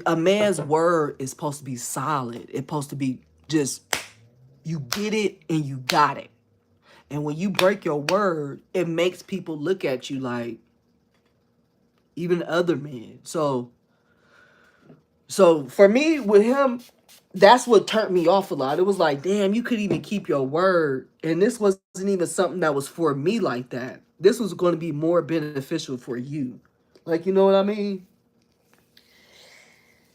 a man's word is supposed to be solid. It's supposed to be just, you get it and you got it. And when you break your word, it makes people look at you like, even other men. So for me, with him, that's what turned me off a lot. It was like, damn, you could even keep your word. And this wasn't even something that was for me like that. This was going to be more beneficial for you. Like, you know what I mean?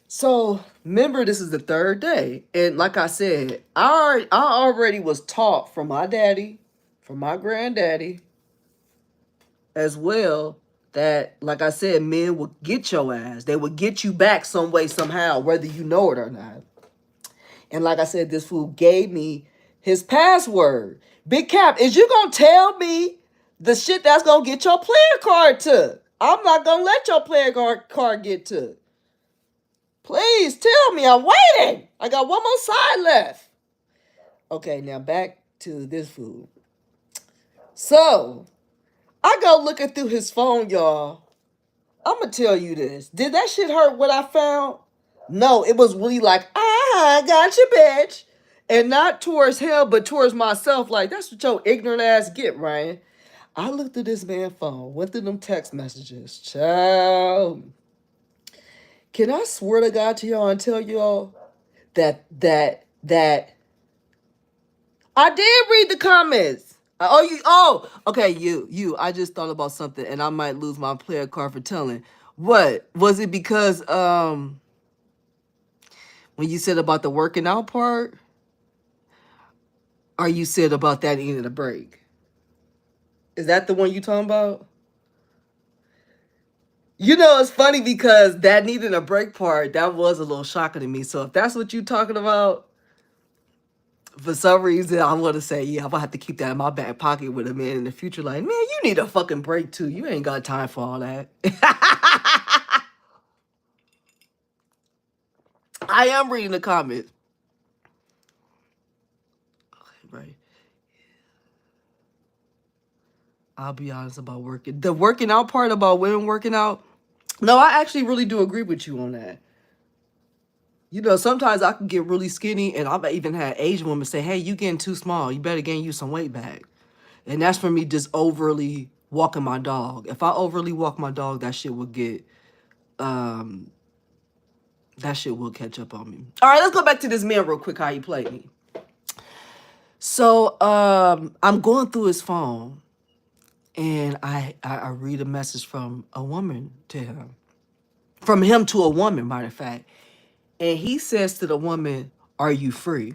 So, remember, this is the third day. And like I said, I already was taught from my daddy, from my granddaddy, as well, that, like I said, men will get your ass. They will get you back some way, somehow, whether you know it or not. And like I said, this fool gave me his password. Big Cap, is you going to tell me the shit that's going to get your player card to? I'm not going to let your player card get to. Please tell me. I'm waiting. I got one more side left. Okay, now back to this fool. So, I go looking through his phone, y'all. I'm going to tell you this. Did that shit hurt what I found? No, it was really like, I got you, bitch. And not towards him, but towards myself. Like, that's what your ignorant ass get, Ryan. I looked through this man's phone, went through them text messages. Child. Can I swear to God to y'all and tell y'all that I did read the comments. Okay, you. I just thought about something, and I might lose my player card for telling. What was it? Because when you said about the working out part, or you said about that needing a break? Is that the one you talking about? You know, it's funny because that needing a break part, that was a little shocking to me. So if that's what you talking about, for some reason, I'm going to say, yeah, I'm going to have to keep that in my back pocket with a man in the future. Like, man, you need a fucking break too. You ain't got time for all that. I am reading the comments. Okay, right. I'll be honest about the working out part, about women working out. No, I actually really do agree with you on that. You know, sometimes I can get really skinny, and I've even had Asian women say, hey, you getting too small. You better gain you some weight back. And that's for me just overly walking my dog. If I overly walk my dog, that shit will get that shit will catch up on me. All right, let's go back to this man real quick, how he played me. So I'm going through his phone, and I read a message from a woman to him. From him to a woman, matter of fact. And he says to the woman, "Are you free?"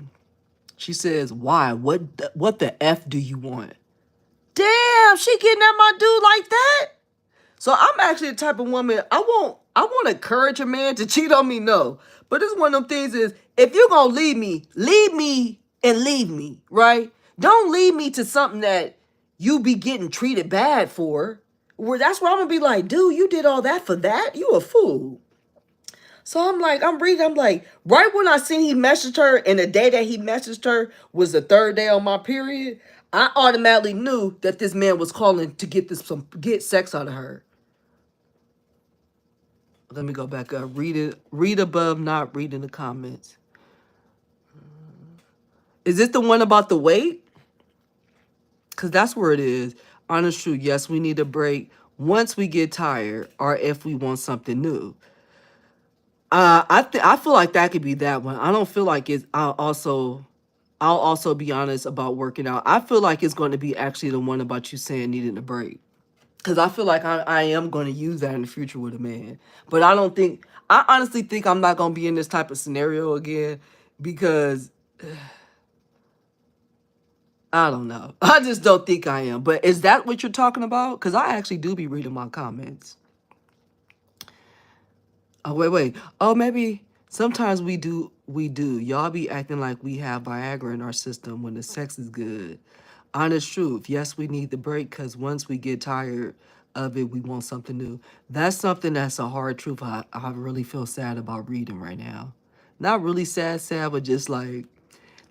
She says, "Why? What the F do you want?" Damn, she getting at my dude like that? So I'm actually the type of woman, I won't encourage a man to cheat on me, no. But it's one of them things is, if you're gonna leave me and leave me, right? Don't lead me to something that you be getting treated bad for. Where that's where I'm gonna be like, dude, you did all that for that? You a fool. So I'm like, I'm like, right when I seen he messaged her, and the day that he messaged her was the third day on my period, I automatically knew that this man was calling to get sex out of her. Let me go back up. Read above, not read in the comments. Is this the one about the weight? Because that's where it is. Honest truth, yes, we need a break once we get tired or if we want something new. I feel like that could be that one. I don't feel like it's. I'll also be honest about working out. I feel like it's going to be actually the one about you saying needing a break. Because I feel like I am going to use that in the future with a man. But I honestly think I'm not going to be in this type of scenario again because I don't know. I just don't think I am. But is that what you're talking about? Because I actually do be reading my comments. Oh, wait. Oh, maybe sometimes we do. Y'all be acting like we have Viagra in our system when the sex is good. Honest truth. Yes, we need the break because once we get tired of it, we want something new. That's something that's a hard truth. I really feel sad about reading right now. Not really sad, but just like,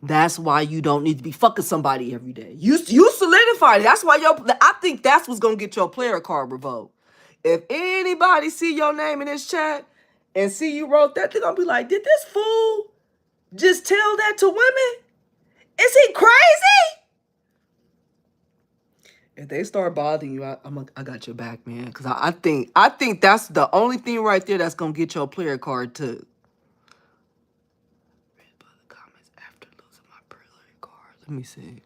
that's why you don't need to be fucking somebody every day. You solidified it. That's why I think that's what's going to get your player card revoked. If anybody see your name in this chat and see you wrote that, they're going to be like, did this fool just tell that to women? Is he crazy? If they start bothering you, I got your back, man. Because I think that's the only thing right there that's going to get your player card too. Read about the comments after losing my player card. Let me see.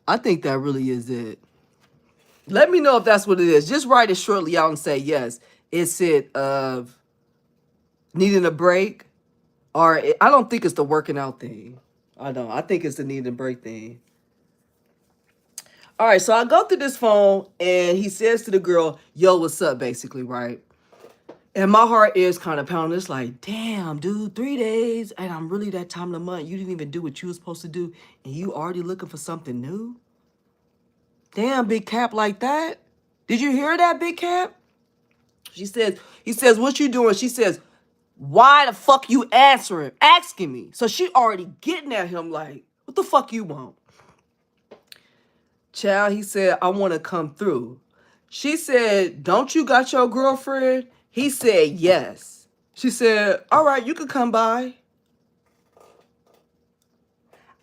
I think that really is it. Let me know if that's what it is. Just write it shortly out and say, yes, it's it of needing a break. Or I don't think it's the working out thing. I don't. I think it's the needing a break thing. All right, so I go through this phone, and he says to the girl, yo, what's up, basically, right? And my heart is kind of pounding. It's like, damn, dude, 3 days, and I'm really that time of the month. You didn't even do what you were supposed to do, and you already looking for something new? Damn, big cap like that? Did you hear that, big cap? He says, what you doing? She says, why the fuck you asking me? So she already getting at him like, what the fuck you want? Child, he said, I want to come through. She said, don't you got your girlfriend? He said, yes. She said, all right, you can come by.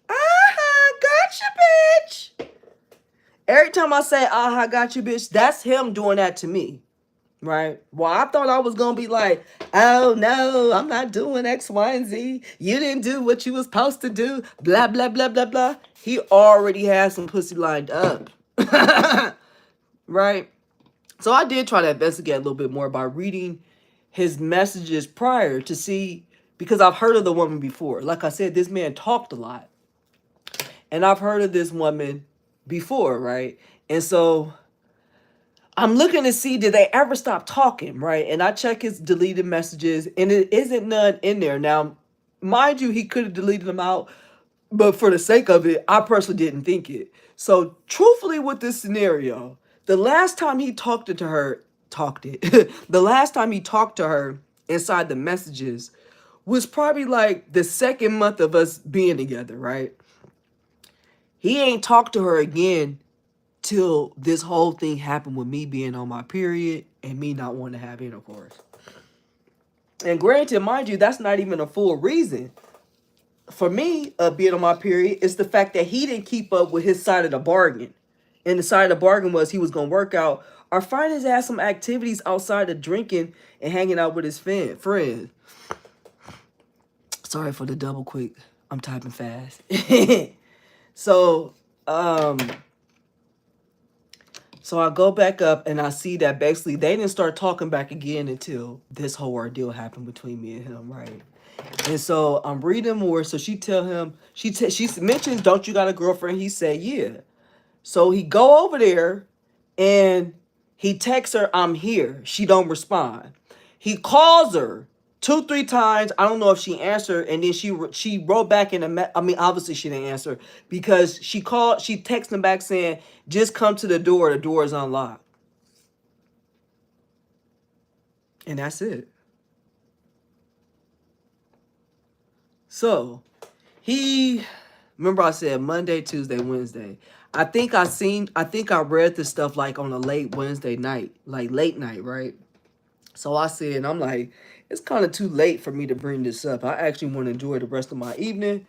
Gotcha, bitch. Every time I say, got you, bitch, that's him doing that to me. Right? Well, I thought I was going to be like, oh, no, I'm not doing X, Y, and Z. You didn't do what you was supposed to do. Blah, blah, blah, blah, blah. He already has some pussy lined up. Right? So I did try to investigate a little bit more by reading his messages prior to see, because I've heard of the woman before. Like I said, this man talked a lot. And I've heard of this woman before, right? And so I'm looking to see, did they ever stop talking, right? And I check his deleted messages, and it isn't none in there. Now, mind you, he could have deleted them out, but for the sake of it, I personally didn't think it. So, truthfully with this scenario, the last time he the last time he talked to her inside the messages was probably like the second month of us being together, right? He ain't talked to her again till this whole thing happened with me being on my period and me not wanting to have intercourse. And granted, mind you, that's not even a full reason for me being on my period. It's the fact that he didn't keep up with his side of the bargain And the side of the bargain was he was gonna work out or find his ass some activities outside of drinking and hanging out with his friends. Sorry for the double quick. I'm typing fast. So, um, so I go back up and I see that basically they didn't start talking back again until this whole ordeal happened between me and him, right? And so I'm reading more. So she tell him, she mentions, don't you got a girlfriend? He said, yeah. So he go over there and he texts her, I'm here. She don't respond. He calls her 2-3 times. I don't know if she answered, and then she wrote back in I mean, obviously she didn't answer because she texted him back saying, just come to the door is unlocked. And that's it. So remember I said Monday, Tuesday, Wednesday. I think I read this stuff like on a late Wednesday night, like late night, right? So I said, I'm like, it's kind of too late for me to bring this up. I actually want to enjoy the rest of my evening.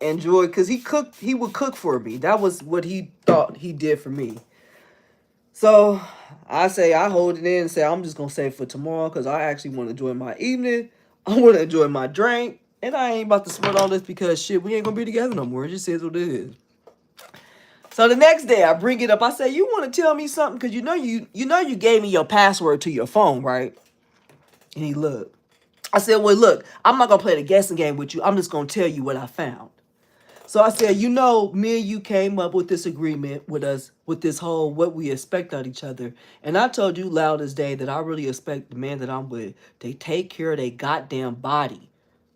Enjoy, because he would cook for me. That was what he thought he did for me. So I say, I hold it in and say, I'm just going to save for tomorrow because I actually want to enjoy my evening. I want to enjoy my drink. And I ain't about to sweat all this because shit, we ain't going to be together no more. It just is what it is. So the next day I bring it up. I say, you want to tell me something? Because you know you gave me your password to your phone, right? And he looked. I said, well, look, I'm not going to play the guessing game with you. I'm just going to tell you what I found. So I said, you know, me and you came up with this agreement with us, with this whole what we expect of each other. And I told you loud as day that I really expect the man that I'm with, they take care of their goddamn body.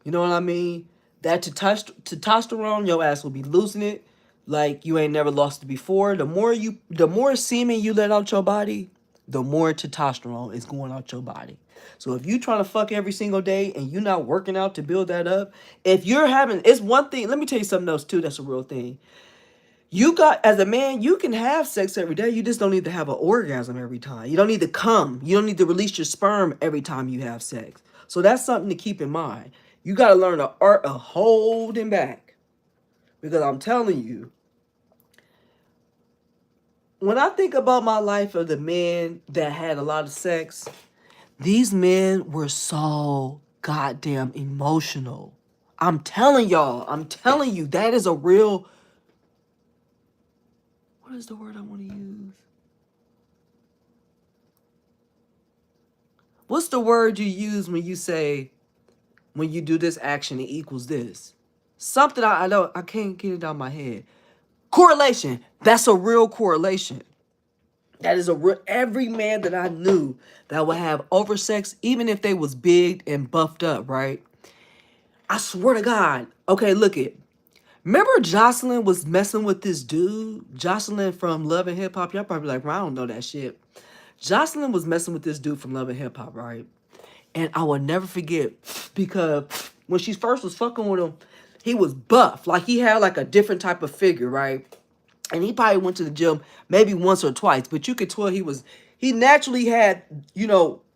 You know what I mean? That testosterone, your ass will be losing it like you ain't never lost it before. The more semen you let out your body, the more testosterone is going out your body. So if you trying to fuck every single day and you not working out to build that up, if you're having, it's one thing, let me tell you something else too, that's a real thing. As a man, you can have sex every day. You just don't need to have an orgasm every time. You don't need to come. You don't need to release your sperm every time you have sex. So that's something to keep in mind. You got to learn the art of holding back. Because I'm telling you, when I think about my life of the men that had a lot of sex, these men were so goddamn emotional. I'm telling you, that is a real, what is the word I want to use? What's the word you use when you say, when you do this action, it equals this? Something I can't get it out of my head. Correlation. That's a real correlation. That is a real, every man that I knew that would have oversex, even if they was big and buffed up, right? I swear to God. Okay, look it. Remember Jocelyn was messing with this dude? Jocelyn from Love and Hip Hop. Y'all probably like, well, I don't know that shit. Jocelyn was messing with this dude from Love and Hip Hop, right? And I will never forget because when she first was fucking with him, he was buff. Like he had like a different type of figure, right? And he probably went to the gym maybe once or twice, but you could tell he naturally had,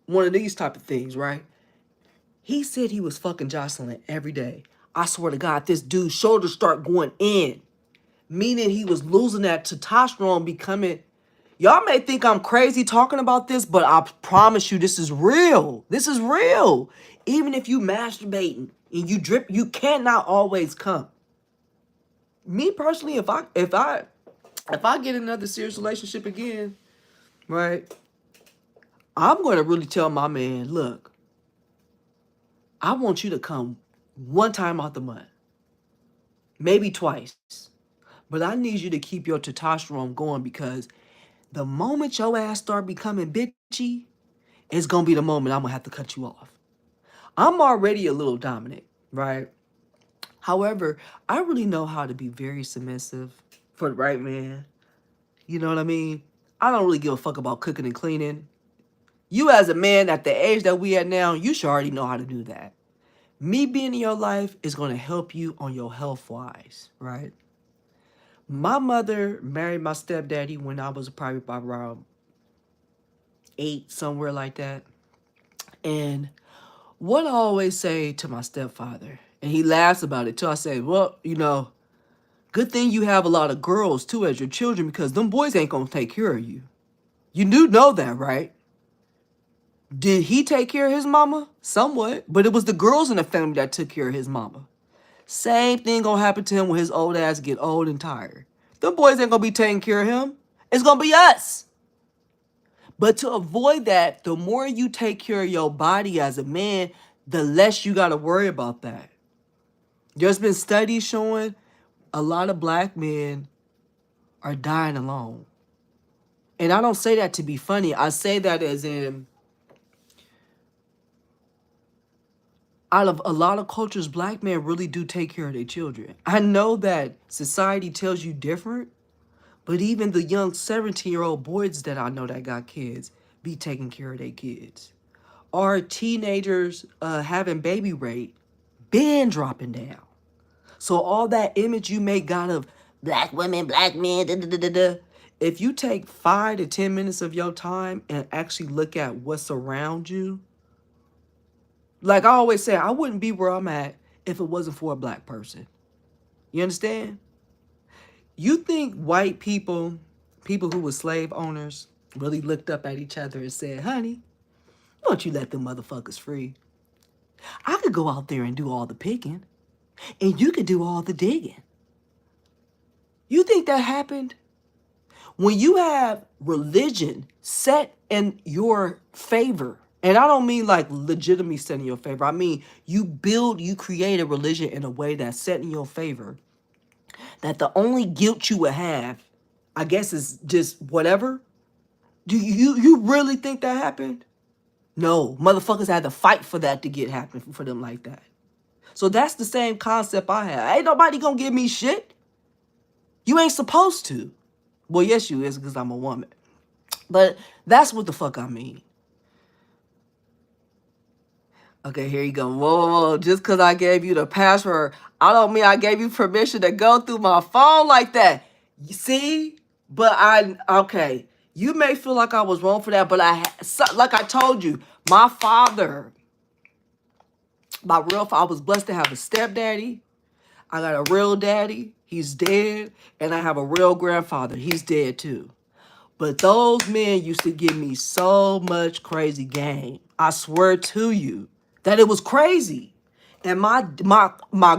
one of these type of things, right? He said he was fucking Jocelyn every day. I swear to God, this dude's shoulders start going in, meaning he was losing that testosterone, becoming. Y'all may think I'm crazy talking about this, but I promise you this is real. This is real. Even if you masturbating and you drip, you cannot always come. Me personally, if I get another serious relationship again, right, I'm going to really tell my man, look, I want you to come one time out the month, maybe twice, but I need you to keep your testosterone going because the moment your ass start becoming bitchy, it's going to be the moment I'm going to have to cut you off. I'm already a little dominant, right? However, I really know how to be very submissive for the right man. You know what I mean? I don't really give a fuck about cooking and cleaning. You as a man at the age that we at now, you should already know how to do that. Me being in your life is going to help you on your health-wise, right? My mother married my stepdaddy when I was probably around 8, somewhere like that. And what I always say to my stepfather, and he laughs about it too, I say, well, Good thing you have a lot of girls too as your children, because them boys ain't gonna take care of you. You do know that, right? Did he take care of his mama? Somewhat. But it was the girls in the family that took care of his mama. Same thing gonna happen to him when his old ass get old and tired. Them boys ain't gonna be taking care of him. It's gonna be us. But to avoid that, the more you take care of your body as a man, the less you gotta worry about that. There's been studies showing a lot of black men are dying alone. And I don't say that to be funny. I say that as in, out of a lot of cultures, black men really do take care of their children. I know that society tells you different, but even the young 17-year-old boys that I know that got kids be taking care of their kids. Our teenagers having baby rate been dropping down. So all that image you may got of black women, black men, da, da, da, da, da, if you take 5 to 10 minutes of your time and actually look at what's around you, like I always say, I wouldn't be where I'm at if it wasn't for a black person. You understand? You think white people, people who were slave owners, really looked up at each other and said, honey, why don't you let them motherfuckers free? I could go out there and do all the picking, and you could do all the digging. You think that happened? When you have religion set in your favor, and I don't mean like legitimately set in your favor, I mean you create a religion in a way that's set in your favor, that the only guilt you would have, I guess, is just whatever. Do you really think that happened? No, motherfuckers had to fight for that to get happen for them like that. So that's the same concept I have. Ain't nobody gonna give me shit. You ain't supposed to. Well, yes, you is, because I'm a woman. But that's what the fuck I mean. Okay, here you go. Whoa, just because I gave you the password, I don't mean I gave you permission to go through my phone like that. You see? But okay, you may feel like I was wrong for that, but like I told you, my father, I was blessed to have a stepdaddy. I got a real daddy. He's dead. And I have a real grandfather. He's dead too. But those men used to give me so much crazy game. I swear to you that it was crazy. And my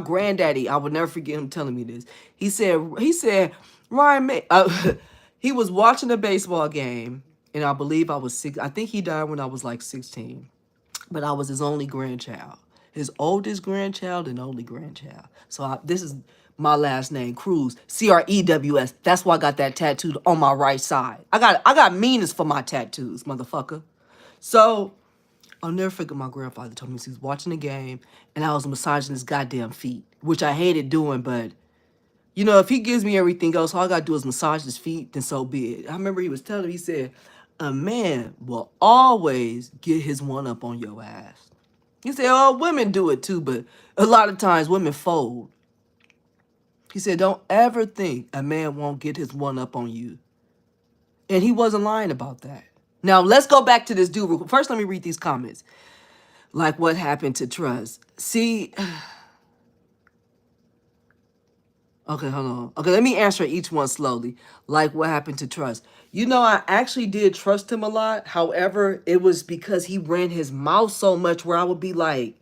granddaddy, I would never forget him telling me this. He said, Ryan, he was watching a baseball game, and I believe I was 6. I think he died when I was like 16. But I was his only grandchild. His oldest grandchild and only grandchild. So this is my last name, Cruz, Crews. That's why I got that tattooed on my right side. I got meanest for my tattoos, motherfucker. So I'll never forget my grandfather told me he was watching the game and I was massaging his goddamn feet, which I hated doing, but you know, if he gives me everything else, all I gotta do is massage his feet, then so be it. I remember he was telling me, he said, a man will always get his one up on your ass. He said, oh, women do it too, but a lot of times women fold. He said, don't ever think a man won't get his one up on you. And he wasn't lying about that. Now, let's go back to this dude. First, let me read these comments. Like what happened to Trust. See, okay, hold on. Okay, let me answer each one slowly. Like what happened to Trust. You know, I actually did trust him a lot. However, it was because he ran his mouth so much where I would be like,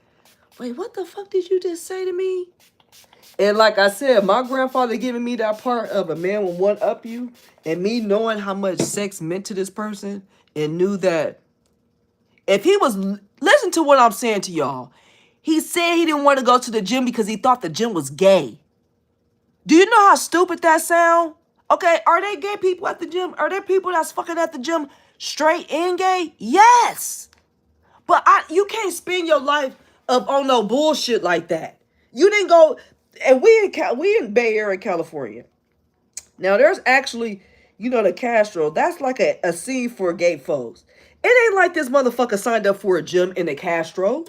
wait, what the fuck did you just say to me? And like I said, my grandfather giving me that part of a man will one up you, and me knowing how much sex meant to this person, and knew that if he was, listen to what I'm saying to y'all. He said he didn't want to go to the gym because he thought the gym was gay. Do you know how stupid that sound? Okay, are they gay people at the gym? Are there people that's fucking at the gym straight and gay? Yes. But you can't spend your life up on no bullshit like that. You didn't go, and we in Bay Area, California. Now there's actually, you know, the Castro. That's like a scene for gay folks. It ain't like this motherfucker signed up for a gym in the Castro.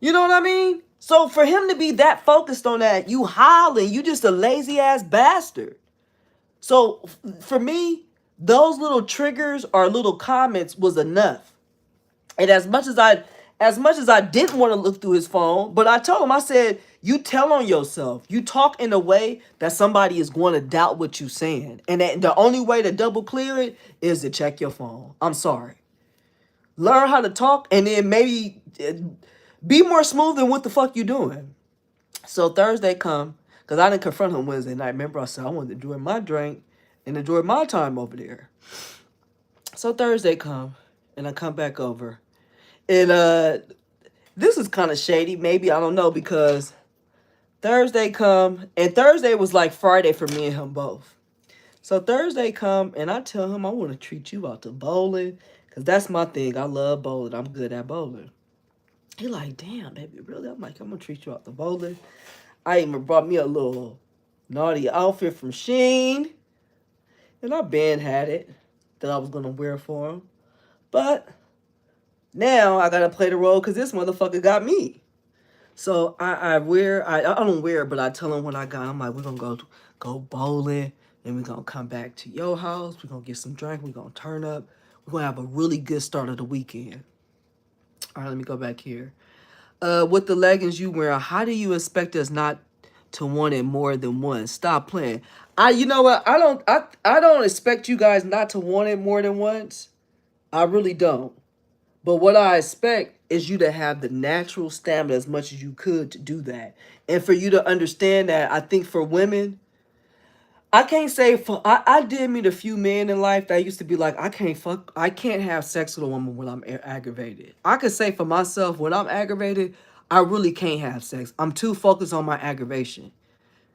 You know what I mean? So for him to be that focused on that, you hollering, you just a lazy ass bastard. So for me, those little triggers or little comments was enough. And as much as I didn't want to look through his phone, but I told him, I said, You tell on yourself. You talk in a way that somebody is going to doubt what you're saying. And that the only way to double clear it is to check your phone. I'm sorry. Learn how to talk and then maybe be more smooth than what the fuck you doing. So Thursday come, because I didn't confront him Wednesday night. Remember I said I wanted to enjoy my drink and enjoy my time over there. So Thursday come and I come back over. And this is kind of shady, maybe, I don't know, because Thursday come, and Thursday was like Friday for me and him both. So Thursday come, and I tell him I want to treat you out to bowling, because that's my thing. I love bowling. I'm good at bowling. He like, damn, baby, really? I'm like, I'm going to treat you out to bowling. I even brought me a little naughty outfit from Shein, and I been had it that I was going to wear for him. But now I got to play the role because this motherfucker got me. So I don't wear it, but I tell him when I got. I'm like, we're gonna go bowling, and we're gonna come back to your house. We're gonna get some drink. We're gonna turn up. We're gonna have a really good start of the weekend. All right, let me go back here. With the leggings you wear, how do you expect us not to want it more than once? Stop playing. You know what? I don't expect you guys not to want it more than once. I really don't. But what I expect is you to have the natural stamina as much as you could to do that. And for you to understand that, I think for women, I can't say for I did meet a few men in life that used to be like, I can't have sex with a woman when I'm aggravated. I could say for myself, when I'm aggravated, I really can't have sex. I'm too focused on my aggravation.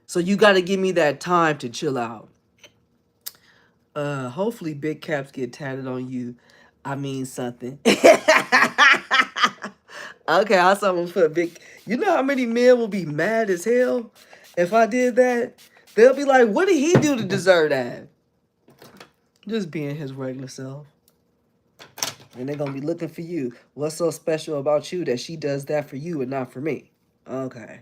So you gotta give me that time to chill out. Hopefully big caps get tatted on you. I mean something. Okay, I saw him put big. You know how many men will be mad as hell if I did that? They'll be like, what did he do to deserve that? Just being his regular self. And they're gonna be looking for you. What's so special about you that she does that for you and not for me? Okay.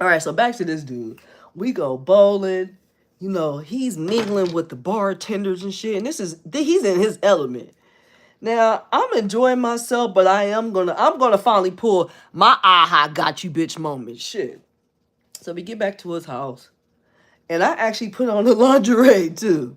Alright, so back to this dude. We go bowling. You know, he's mingling with the bartenders and shit. And he's in his element. Now, I'm enjoying myself, but I'm gonna finally pull my aha got you bitch moment. Shit. So we get back to his house. And I actually put on the lingerie too.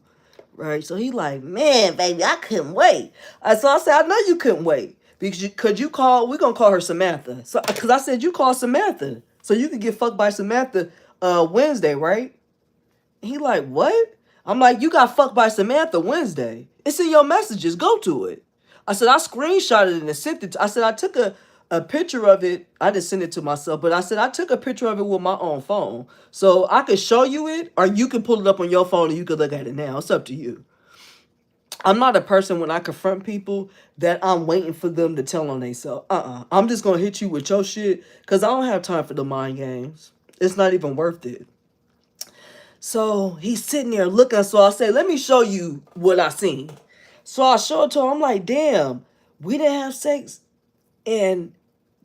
Right? So he like, man, baby, I couldn't wait. So I said, I know you couldn't wait. Because we're gonna call her Samantha. So cause I said you call Samantha. So you could get fucked by Samantha Wednesday, right? He like, what? I'm like, you got fucked by Samantha Wednesday. It's in your messages. Go to it. I said, I screenshotted it and sent it. I said, I took a picture of it. I didn't send it to myself, but I said, I took a picture of it with my own phone. So I could show you it, or you can pull it up on your phone and you can look at it now. It's up to you. I'm not a person when I confront people that I'm waiting for them to tell on themselves. I'm just going to hit you with your shit because I don't have time for the mind games. It's not even worth it. So he's sitting there looking. So I say, let me show you what I seen. So I show it to him. I'm like, damn, we didn't have sex. And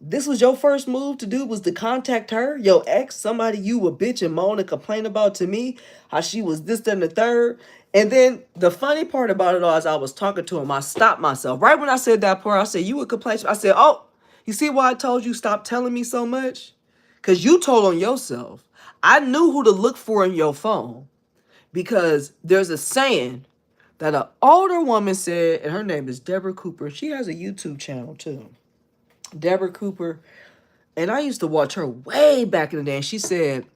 this was your first move to do was to contact her, your ex, somebody you would bitch and moan and complain about to me, how she was this, that, and the third. And then the funny part about it all, as I was talking to him, I stopped myself. Right when I said that part, I said, you would complain. I said, oh, you see why I told you stop telling me so much? Because you told on yourself. I knew who to look for in your phone. Because there's a saying that an older woman said, and her name is Deborah Cooper. She has a YouTube channel too. Deborah Cooper. And I used to watch her way back in the day. And she said,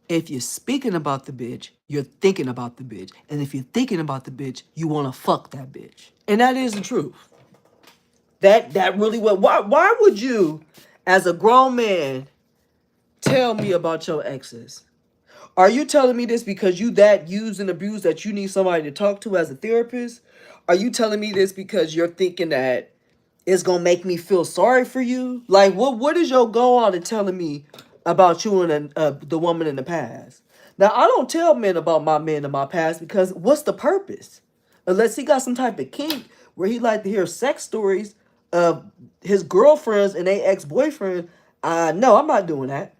if you're speaking about the bitch, you're thinking about the bitch. And if you're thinking about the bitch, you want to fuck that bitch. And that is the truth. That really what why would you, as a grown man, tell me about your exes? Are you telling me this because you that used and abused that you need somebody to talk to as a therapist? Are you telling me this because you're thinking that it's gonna make me feel sorry for you? Like, what is your goal out of telling me about you and the woman in the past? Now, I don't tell men about my men in my past because what's the purpose? Unless he got some type of kink where he like to hear sex stories of his girlfriends and their ex-boyfriend. No, I'm not doing that.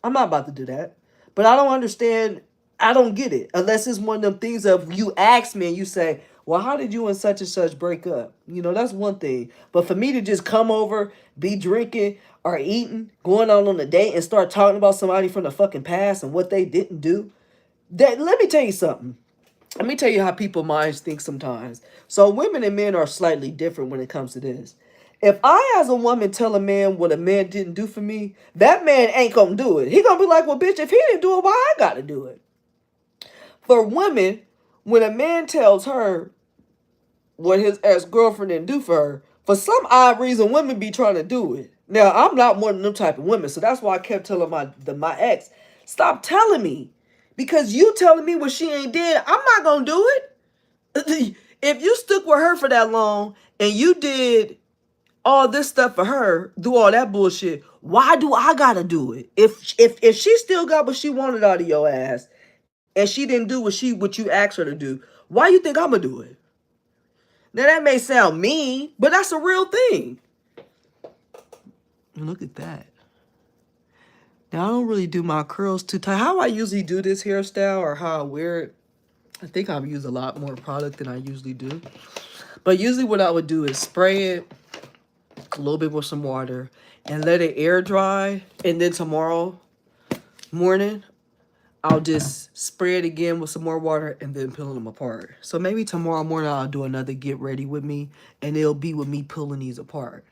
I'm not about to do that. But I don't understand. I don't get it. Unless it's one of them things of you ask me and you say, well, how did you and such break up? You know, that's one thing. But for me to just come over, be drinking, are eating, going out on a date, and start talking about somebody from the fucking past and what they didn't do. That let me tell you something. Let me tell you how people minds think sometimes. So women and men are slightly different when it comes to this. If I, as a woman, tell a man what a man didn't do for me, that man ain't gonna do it. He gonna be like, well, bitch, if he didn't do it, why I gotta do it? For women, when a man tells her what his ex-girlfriend didn't do for her, for some odd reason, women be trying to do it. Now, I'm not one of them type of women, so that's why I kept telling my ex, stop telling me. Because you telling me what she ain't did, I'm not gonna do it. If you stuck with her for that long and you did all this stuff for her, do all that bullshit, why do I gotta do it? If she still got what she wanted out of your ass and she didn't do what you asked her to do, why you think I'm gonna do it? Now that may sound mean, but that's a real thing. Look at that. Now I don't really do my curls too tight. How I usually do this hairstyle or how I wear it, I think I've used a lot more product than I usually do. But usually what I would do is spray it a little bit with some water and let it air dry. And then tomorrow morning, I'll just spray it again with some more water and then peel them apart. So maybe tomorrow morning I'll do another get ready with me and it'll be with me pulling these apart.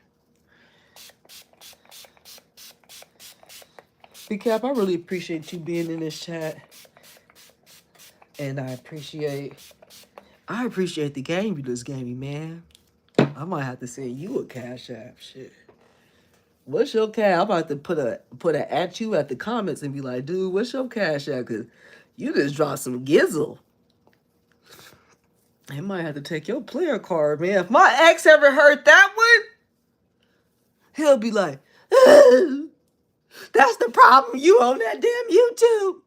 Big Cap, I really appreciate you being in this chat. And I appreciate the game you just gave me, man. I might have to send you a Cash App. Shit. What's your cash? I'm about to put a at you at the comments and be like, dude, what's your Cash App? Cause you just dropped some gizzle. I might have to take your player card, man. If my ex ever heard that one, he'll be like, that's the problem. You on that damn YouTube.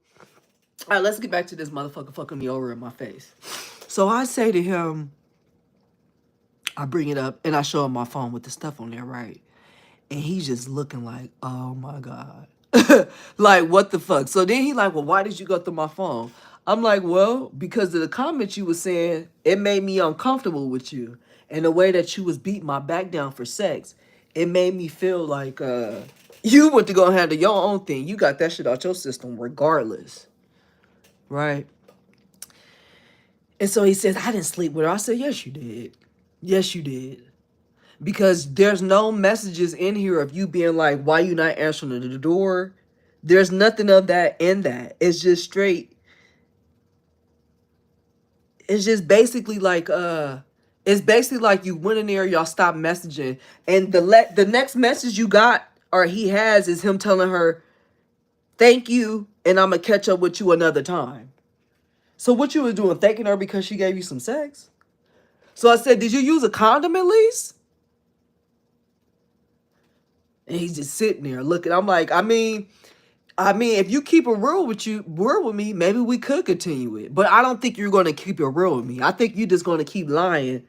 All right, let's get back to this motherfucker fucking me over in my face. So I say to him, I bring it up and I show him my phone with the stuff on there, right? And he's just looking like, oh my God. Like, what the fuck? So then he like, well, why did you go through my phone? I'm like, well, because of the comments you were saying, it made me uncomfortable with you. And the way that you was beating my back down for sex, it made me feel like you went to go handle your own thing. You got that shit out your system regardless. Right? And so he says, I didn't sleep with her. I said, yes, you did. Yes, you did. Because there's no messages in here of you being like, why you not answering the door? There's nothing of that in that. It's just straight. It's just basically like it's basically like you went in there, y'all stopped messaging, and the next message you got or he has is him telling her, thank you, and I'm gonna catch up with you another time. So what you was doing, thanking her because she gave you some sex? So I said, did you use a condom at least? And he's just sitting there looking. I'm like, I mean, if you keep it real with me, maybe we could continue it. But I don't think you're going to keep it real with me. I think you're just going to keep lying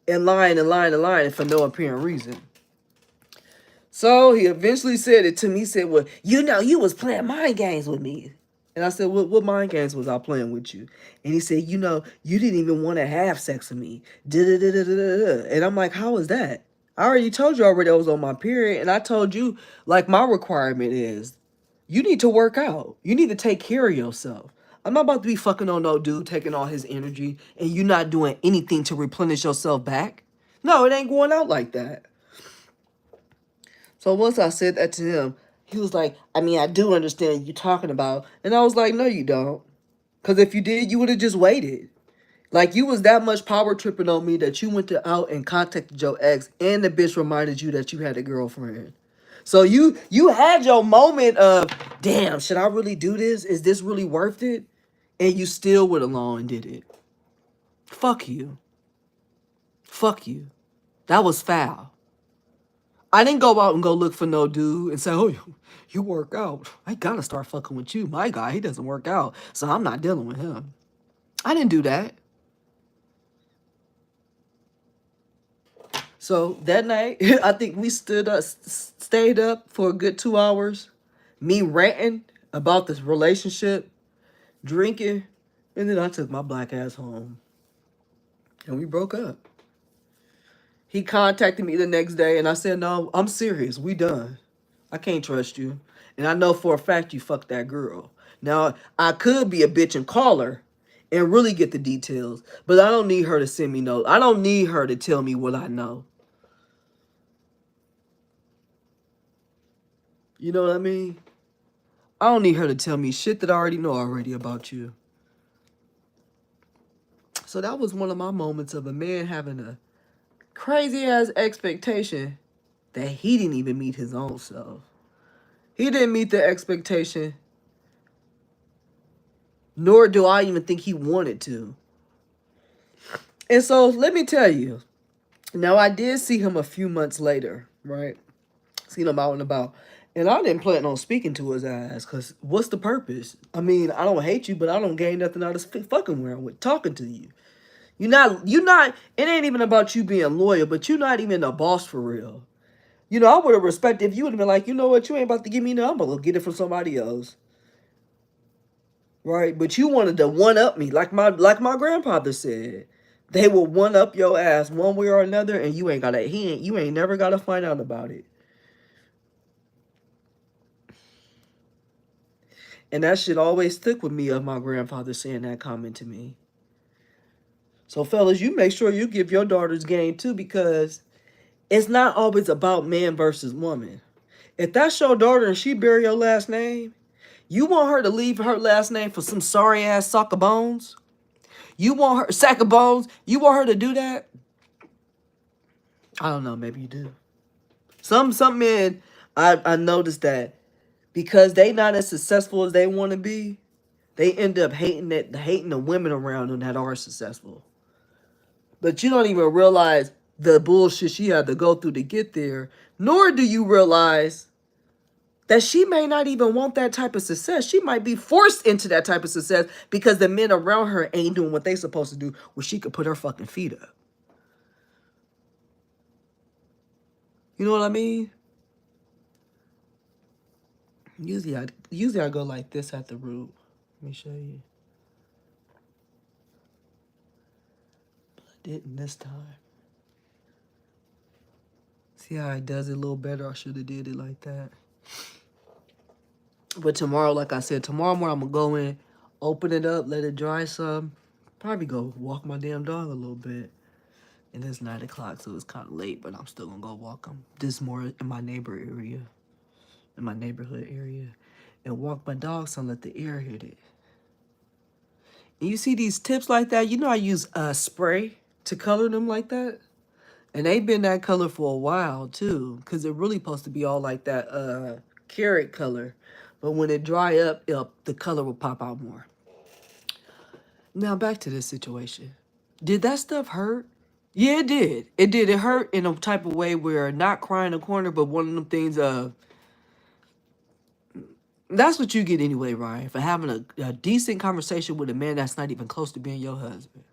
and lying and lying and lying for no apparent reason. So he eventually said it to me. He said, well, you know, you was playing mind games with me. And I said, what mind games was I playing with you? And he said, you know, you didn't even want to have sex with me. Da-da-da-da-da-da. And I'm like, how is that? I already told you already I was on my period. And I told you, like, my requirement is, you need to work out. You need to take care of yourself. I'm not about to be fucking on no dude taking all his energy and you not doing anything to replenish yourself back. No, it ain't going out like that. So once I said that to him, he was like, I mean, I do understand what you're talking about. And I was like, no, you don't. Because if you did, you would have just waited. Like, you was that much power tripping on me that you went out and contacted your ex and the bitch reminded you that you had a girlfriend. So you had your moment of, damn, should I really do this? Is this really worth it? And you still went along and did it. Fuck you. Fuck you. That was foul. I didn't go out and go look for no dude and say, oh, you work out. I gotta start fucking with you. My guy, he doesn't work out, so I'm not dealing with him. I didn't do that. So that night, I think we stayed up for a good 2 hours. Me ranting about this relationship, drinking, and then I took my black ass home. And we broke up. He contacted me the next day and I said, no, I'm serious. We done. I can't trust you. And I know for a fact you fucked that girl. Now, I could be a bitch and call her and really get the details, but I don't need her to send me no. I don't need her to tell me what I know. You know what I mean? I don't need her to tell me shit that I already know already about you. So that was one of my moments of a man having a crazy ass expectation that he didn't even meet his own self. He didn't meet the expectation, nor do I even think he wanted to. And so let me tell you, now I did see him a few months later, right? Seen him out and about. And I didn't plan on speaking to his ass, because what's the purpose? I mean, I don't hate you, but I don't gain nothing out of fucking where I'm with talking to you. It ain't even about you being loyal, but you're not even a boss for real. You know, I would have respected if you would have been like, you know what, you ain't about to give me no, I'm gonna go get it from somebody else. Right? But you wanted to one up me, like my grandfather said. They will one up your ass one way or another, and you ain't never gotta find out about it. And that shit always stuck with me of my grandfather saying that comment to me. So fellas, you make sure you give your daughters game too, because it's not always about man versus woman. If that's your daughter and she bear your last name, you want her to leave her last name for some sorry ass sack of bones? You want her sack of bones? You want her to do that? I don't know, maybe you do. Some men, I noticed that because they not as successful as they want to be, they end up hating the women around them that are successful. But you don't even realize the bullshit she had to go through to get there, nor do you realize that she may not even want that type of success. She might be forced into that type of success because the men around her ain't doing what they supposed to do, where she could put her fucking feet up. You know what I mean? Usually I go like this at the root. Let me show you. But I didn't this time. See how it does it a little better? I should have did it like that. But tomorrow, like I said, tomorrow morning I'm going to go in, open it up, let it dry some. Probably go walk my damn dog a little bit. And it's 9 o'clock, so it's kind of late, but I'm still going to go walk him. This more in my neighborhood area. And walk my dog so I let the air hit it. And you see these tips like that? You know I use spray to color them like that? And they've been that color for a while, too. Because they're really supposed to be all like that carrot color. But when it dry up, the color will pop out more. Now, back to this situation. Did that stuff hurt? Yeah, it did. It did. It hurt in a type of way where not crying in a corner, but one of them things that's what you get anyway, Ryan, for having a decent conversation with a man that's not even close to being your husband.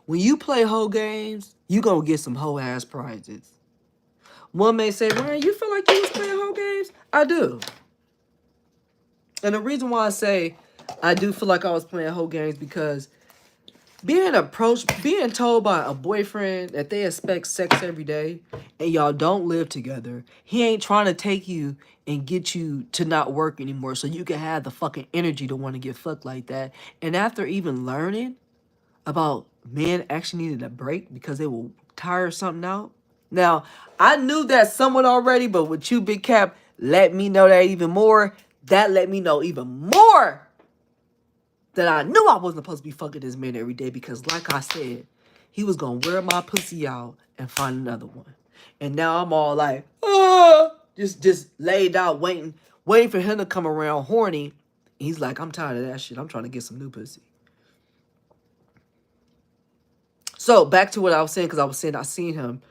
When you play hoe games, you gonna get some hoe ass prizes. One may say, Ryan, you feel like you was playing hoe games? I do. And the reason why I say I do feel like I was playing hoe games because being told by a boyfriend that they expect sex every day and y'all don't live together, he ain't trying to take you and get you to not work anymore so you can have the fucking energy to want to get fucked like that. And after even learning about men actually needed a break because they will tire something out. Now, I knew that somewhat already, but with you, Big Cap, let me know that even more. That let me know even more that I knew I wasn't supposed to be fucking this man every day because, like I said, he was going to wear my pussy out and find another one. And now I'm all like, just laid out waiting for him to come around horny. He's like, I'm tired of that shit. I'm trying to get some new pussy. So back to what I was saying, because I was saying I seen him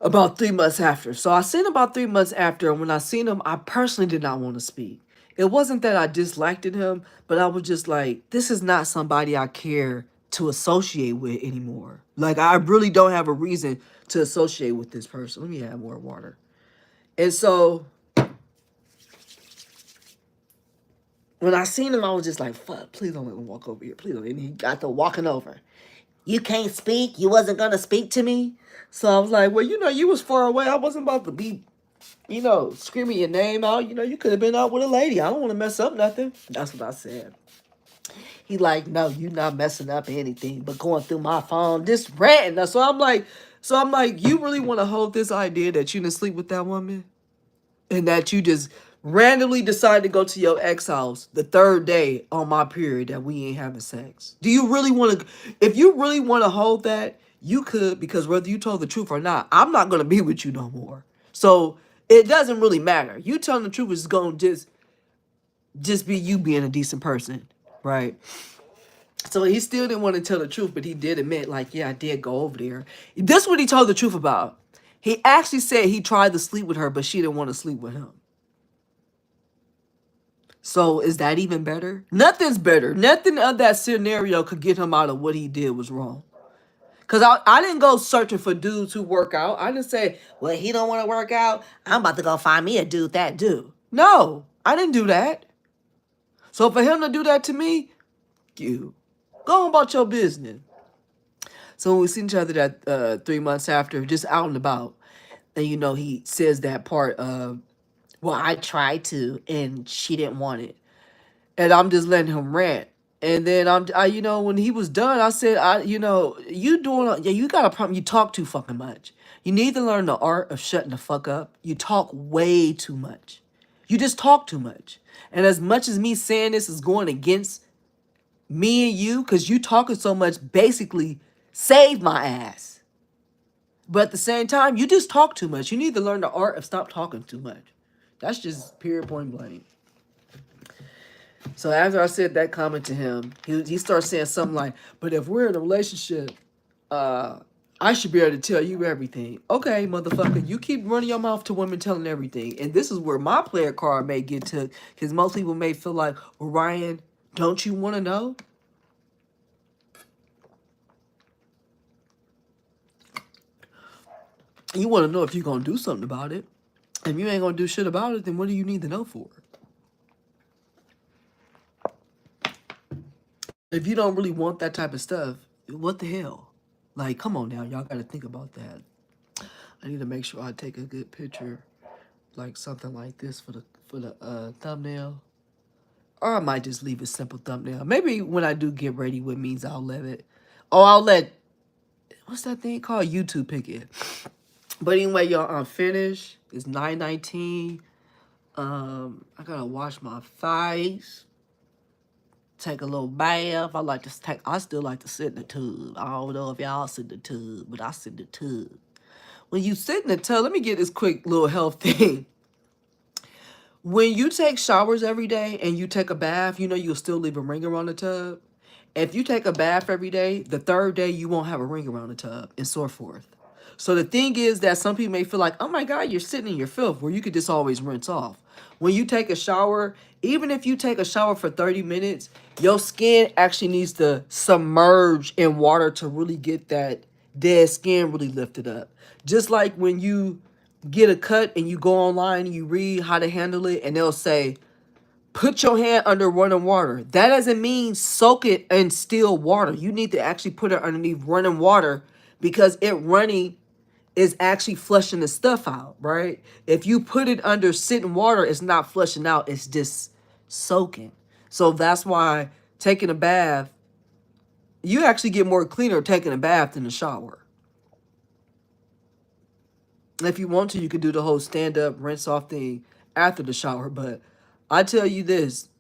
about 3 months after. So I seen him about 3 months after, and when I seen him, I personally did not want to speak. It wasn't that I disliked him, but I was just like, this is not somebody I care to associate with anymore. Like, I really don't have a reason to associate with this person. Let me add more water. And so when I seen him, I was just like, fuck, please don't let him walk over here. Please don't. And he got to walking over. You can't speak? You wasn't going to speak to me? So I was like, well, you know, you was far away. I wasn't about to be screaming your name out. You could have been out with a lady. I don't want to mess up nothing. That's what I said. He like, no, you not messing up anything, but going through my phone, just ranting. So I'm like, you really want to hold this idea that you didn't sleep with that woman? And that you just randomly decide to go to your ex house the third day on my period that we ain't having sex? Do you really want to? If you really want to hold that, you could, because whether you told the truth or not, I'm not gonna be with you no more. So it doesn't really matter. You telling the truth is gonna just be you being a decent person, right? So he still didn't want to tell the truth, but he did admit, like, yeah, I did go over there. This is what he told the truth about. He actually said he tried to sleep with her, but she didn't want to sleep with him. So is that even better? Nothing's better. Nothing of that scenario could get him out of what he did was wrong. Because I didn't go searching for dudes who work out. I didn't say, well, he don't want to work out. I'm about to go find me a dude that do. No, I didn't do that. So for him to do that to me, you go on about your business. So when we seen each other that 3 months after, just out and about, and he says that part of, well, I tried to, and she didn't want it. And I'm just letting him rant. And then when he was done, I said, you got a problem. You talk too fucking much. You need to learn the art of shutting the fuck up. You talk way too much. You just talk too much. And as much as me saying this is going against me and you, because you talking so much, basically saved my ass. But at the same time, you just talk too much. You need to learn the art of stop talking too much. That's just period, point blank. So after I said that comment to him, he starts saying something like, but if we're in a relationship, I should be able to tell you everything. Okay, motherfucker, you keep running your mouth to women telling everything. And this is where my player card may get took, because most people may feel like, well, Ryan, don't you want to know? You want to know if you're going to do something about it. If you ain't going to do shit about it, then what do you need to know for? If you don't really want that type of stuff, what the hell? Like, come on now, y'all got to think about that. I need to make sure I take a good picture, like something like this for the thumbnail. Or I might just leave a simple thumbnail. Maybe when I do get ready with means I'll let it. Oh, I'll let, what's that thing called? YouTube pick it. But anyway, y'all, I'm finished. It's 9:19. I gotta wash my face. Take a little bath. I still like to sit in the tub. I don't know if y'all sit in the tub, but I sit in the tub. When you sit in the tub, let me get this quick little health thing. When you take showers every day and you take a bath, you'll still leave a ring around the tub. If you take a bath every day, the third day you won't have a ring around the tub, and so forth. So the thing is that some people may feel like, oh my God, you're sitting in your filth, where you could just always rinse off. When you take a shower, even if you take a shower for 30 minutes, your skin actually needs to submerge in water to really get that dead skin really lifted up. Just like when you get a cut and you go online and you read how to handle it, and they'll say, put your hand under running water. That doesn't mean soak it in still water. You need to actually put it underneath running water, because it running is actually flushing the stuff out, right? If you put it under sitting water, it's not flushing out, it's just soaking. So that's why taking a bath, you actually get more cleaner taking a bath than a shower. If you want to, you could do the whole stand up, rinse off thing after the shower. But I tell you this,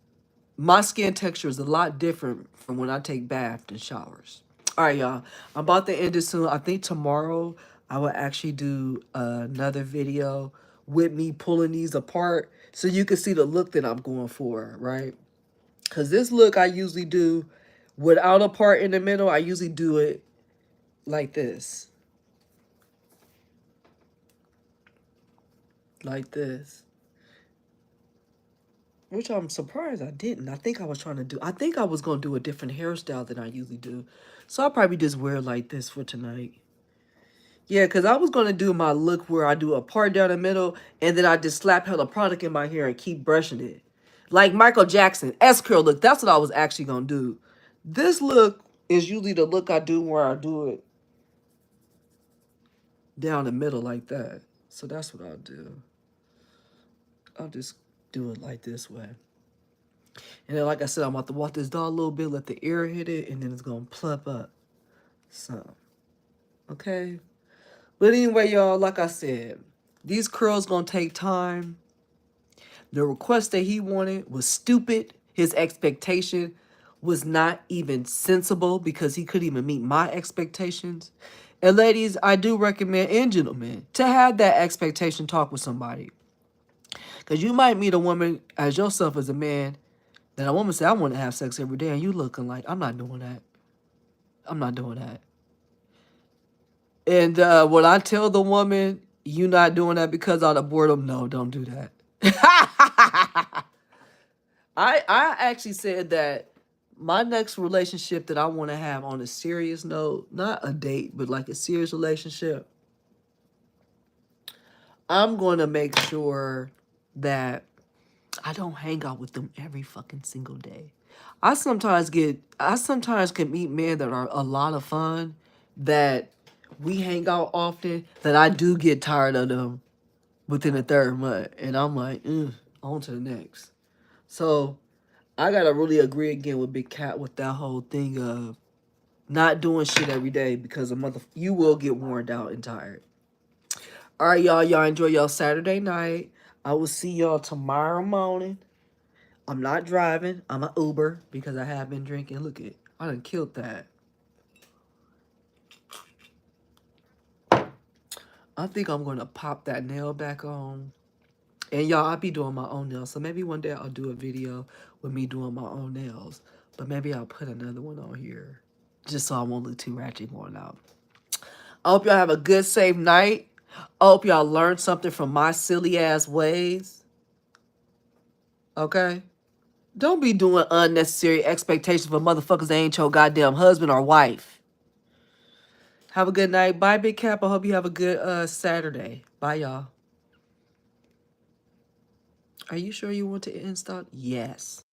my skin texture is a lot different from when I take baths and showers. All right, y'all. I'm about to end it soon. I think tomorrow I will actually do another video with me pulling these apart so you can see the look that I'm going for, right? Because this look I usually do without a part in the middle. I usually do it like this. Like this. Which I'm surprised I didn't. I think I was going to do a different hairstyle than I usually do. So I'll probably just wear it like this for tonight. Yeah, because I was going to do my look where I do a part down the middle, and then I just slap hella product in my hair and keep brushing it. Like Michael Jackson, S-curl look. That's what I was actually going to do. This look is usually the look I do where I do it down the middle like that. So that's what I'll do. I'll just do it like this way. And then, like I said, I'm about to walk this dog a little bit, let the air hit it, and then it's gonna plump up. So, okay. But anyway, y'all, like I said, these curls gonna take time. The request that he wanted was stupid. His expectation was not even sensible because he couldn't even meet my expectations. And ladies, I do recommend, and gentlemen, to have that expectation talk with somebody. Because you might meet a woman as yourself as a man that a woman say, I want to have sex every day, and you looking like, I'm not doing that. I'm not doing that. And when I tell the woman, you not doing that because out of boredom, no, don't do that. I actually said that my next relationship that I want to have on a serious note, not a date, but like a serious relationship, I'm going to make sure that I don't hang out with them every fucking single day. I sometimes can meet men that are a lot of fun, that we hang out often, that I do get tired of them within the third month. And I'm like, on to the next. So I gotta really agree again with Big Cat with that whole thing of not doing shit every day because you will get worn out and tired. All right, y'all. Y'all enjoy y'all Saturday night. I will see y'all tomorrow morning. I'm not driving. I'm an Uber because I have been drinking. Look at, I done killed that. I think I'm gonna pop that nail back on. And y'all, I'll be doing my own nails. So maybe one day I'll do a video with me doing my own nails. But maybe I'll put another one on here. Just so I won't look too ratchet going out. I hope y'all have a good, safe night. I hope y'all learned something from my silly ass ways. Okay? Don't be doing unnecessary expectations for motherfuckers that ain't your goddamn husband or wife. Have a good night. Bye, Big Cap. I hope you have a good Saturday. Bye, y'all. Are you sure you want to install? Yes.